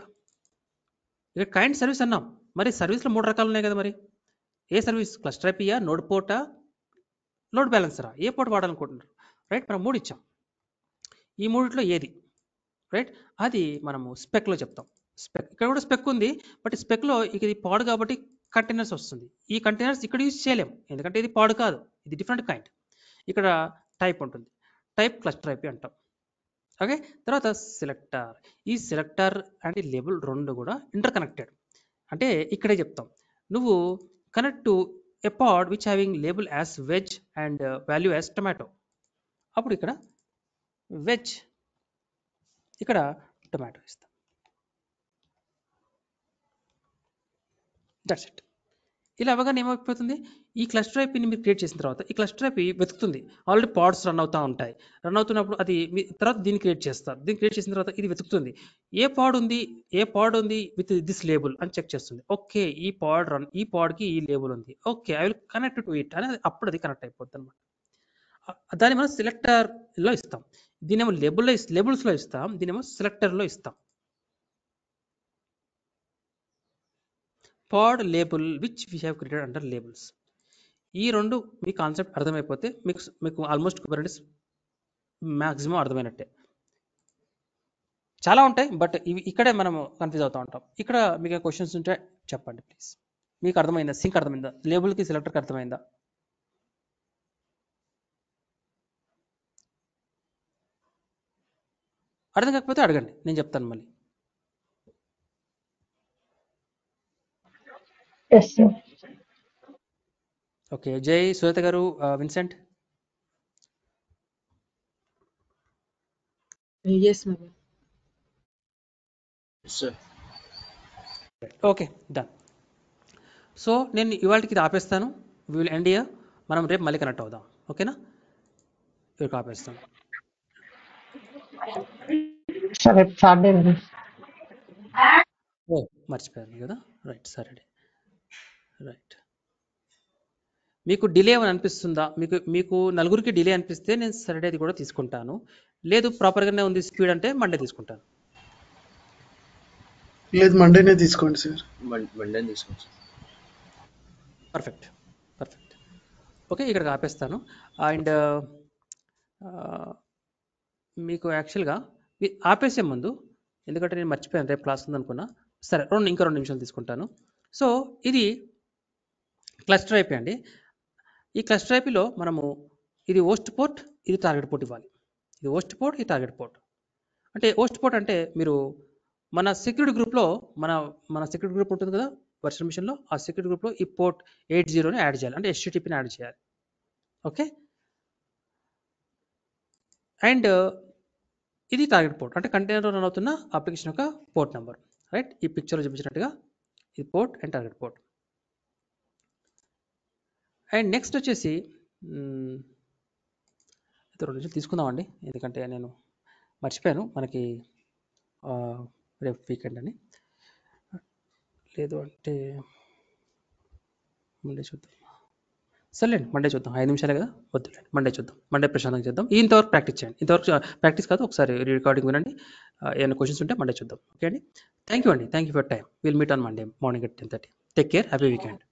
ఇక్కడ కైండ్ సర్వీస్ అన్నాం. మరి సర్వీస్లో 3 రకాలు ఉన్నాయి కదా. మరి ఏ సర్వీస్? క్లస్టర్ ఐపీయా, నోడ్ పోర్టా, లోడ్ బ్యాలెన్సరా, ఏ పోర్ట్ వాడాలనుకుంటున్నారు? రైట్, మనం 3 ఇచ్చాం. ఈ 3లో ఏది? రైట్, అది మనము స్పెక్లో చెప్తాం. స్పెక్ ఇక్కడ కూడా స్పెక్ ఉంది, బట్ స్పెక్లో ఇది పాడ్ కాబట్టి కంటైనర్స్ వస్తుంది. ఈ కంటైనర్స్ ఇక్కడ యూజ్ చేయలేం, ఎందుకంటే ఇది పాడ్ కాదు, ఇది డిఫరెంట్ కైండ్. ఇక్కడ టైప్ ఉంటుంది, టైప్ క్లస్టర్ ఐపీ అంటాం. ఓకే, తర్వాత సెలెక్టర్. ఈ సెలెక్టర్ అండ్ లేబుల్ 2 కూడా ఇంటర్ కనెక్టెడ్. అంటే ఇక్కడే చెప్తాం, నువ్వు connect to a pod which having label as veg and value as tomato. అప్పుడు ఇక్కడ వెజ్, ఇక్కడ టొమాటో ఇస్తాం. That's it. ఇలా అవగానే ఏమైపోతుంది, ఈ క్లస్టర్ ఐపీని మీరు క్రియేట్ చేసిన తర్వాత ఈ క్లస్టర్ ఐపీ వెతుకుతుంది. ఆల్రెడీ పాడ్స్ రన్ అవుతూ ఉంటాయి. రన్ అవుతున్నప్పుడు అది తర్వాత దీన్ని క్రియేట్ చేస్తారు. దీన్ని క్రియేట్ చేసిన తర్వాత ఇది వెతుకుతుంది ఏ పాడ్ ఉంది విత్ దిస్ లేబుల్ అని చెక్ చేస్తుంది. ఓకే, ఈ పాడ్కి ఈ లేబుల్ ఉంది, okay I will connect to it అని అప్పుడు అది కనెక్ట్ అయిపోద్ది అనమాట. దాన్ని మనం సెలెక్టర్లో ఇస్తాం, దీనేమో లేబుల్స్లో ఇస్తాం, దీనేమో సెలెక్టర్లో ఇస్తాం. Pod label which we have created under labels. ఈ 2 మీ కాన్సెప్ట్ అర్థమైపోతే మీకు ఆల్మోస్ట్ కుబెర్నెటిస్ మ్యాక్సిమం అర్థమైనట్టే. చాలా ఉంటాయి, బట్ ఇక్కడే మనం కన్ఫ్యూజ్ అవుతూ ఉంటాం. ఇక్కడ మీకు క్వశ్చన్స్ ఉంటే చెప్పండి ప్లీజ్. మీకు అర్థమైందా? సింక్ అర్థమైందా? లేబుల్కి సెలెక్టర్కి అర్థమైందా? అర్థం కాకపోతే అడగండి, నేను చెప్తాను మళ్ళీ. Yes sir. Okay, Jai Sujatha గారు, Vincent. Yes, ma'am. Yes, sir. Okay, done. So నేను ఇవాళకి ఇది ఆపేస్తాను. We will end here. మనం రేపు మళ్ళీ కనెక్ట్ అవుదాం, ఓకేనా? ఇక్కడికి ఆపేస్తాను. సార్ రేపు సాటర్డే కదా. ఓ మర్చిపోయాను కదా, రైట్, సాటర్డే. రైట్, మీకు డిలే అని అనిపిస్తుందా? మీకు నలుగురికి డిలే అనిపిస్తే నేను సాటర్డేది కూడా తీసుకుంటాను. లేదు ప్రాపర్గానే ఉంది స్పీడ్ అంటే మండే తీసుకుంటాను. లేదు మండేనే తీసుకోండి సార్. మండే తీసుకోండి సార్. పర్ఫెక్ట్. ఓకే, ఇక్కడికి ఆపేస్తాను. అండ్ మీకు యాక్చువల్గా ఆపేసే ముందు, ఎందుకంటే నేను మర్చిపోయాను రేపు క్లాస్ ఉందనుకున్నా, సరే ఇంకా 2 నిమిషాలు తీసుకుంటాను. సో ఇది క్లస్టర్ ఐపీ అండి. ఈ క్లస్టర్ ఐపీలో మనము ఇది హోస్ట్ పోర్ట్, ఇది టార్గెట్ పోర్ట్ ఇవ్వాలి. ఇది హోస్ట్ పోర్ట్, ఇది టార్గెట్ పోర్ట్. అంటే హోస్ట్ పోర్ట్ అంటే మీరు మన సెక్యూరిటీ గ్రూప్లో మన సెక్యూరిటీ గ్రూప్ ఉంటుంది కదా వర్చువల్ మిషన్లో, ఆ సెక్యూరిటీ గ్రూప్లో ఈ పోర్ట్ 80ని యాడ్ చేయాలి, అంటే HTTPని యాడ్ చేయాలి. ఓకే, అండ్ ఇది టార్గెట్ పోర్ట్, అంటే కంటైనర్లో రన్ అవుతున్న అప్లికేషన్ యొక్క పోర్ట్ నెంబర్. రైట్, ఈ పిక్చర్లో చూపించినట్టుగా ఇది port and target port. And next వచ్చేసి 2 నిమిషాలు తీసుకుందామండి, ఎందుకంటే నేను మర్చిపోయాను మనకి రేపు వీకెండ్ అని. లేదు అంటే మండే చూద్దాం, సర్లేండి మండే చూద్దాం. 5 నిమిషాలే కదా, వద్దులేండి మండే చూద్దాం. మండే ప్రశాంతంగా చేద్దాం. ఇంతవరకు ప్రాక్టీస్ చేయండి. ఇంతవరకు ప్రాక్టీస్ కాదు, ఒకసారి రికార్డింగ్ వినండి. ఏమైనా క్వశ్చన్స్ ఉంటే మండే చూద్దాం. ఓకే అండి, thank you for time. Will meet on Monday morning at 10:30. Take care, happy weekend.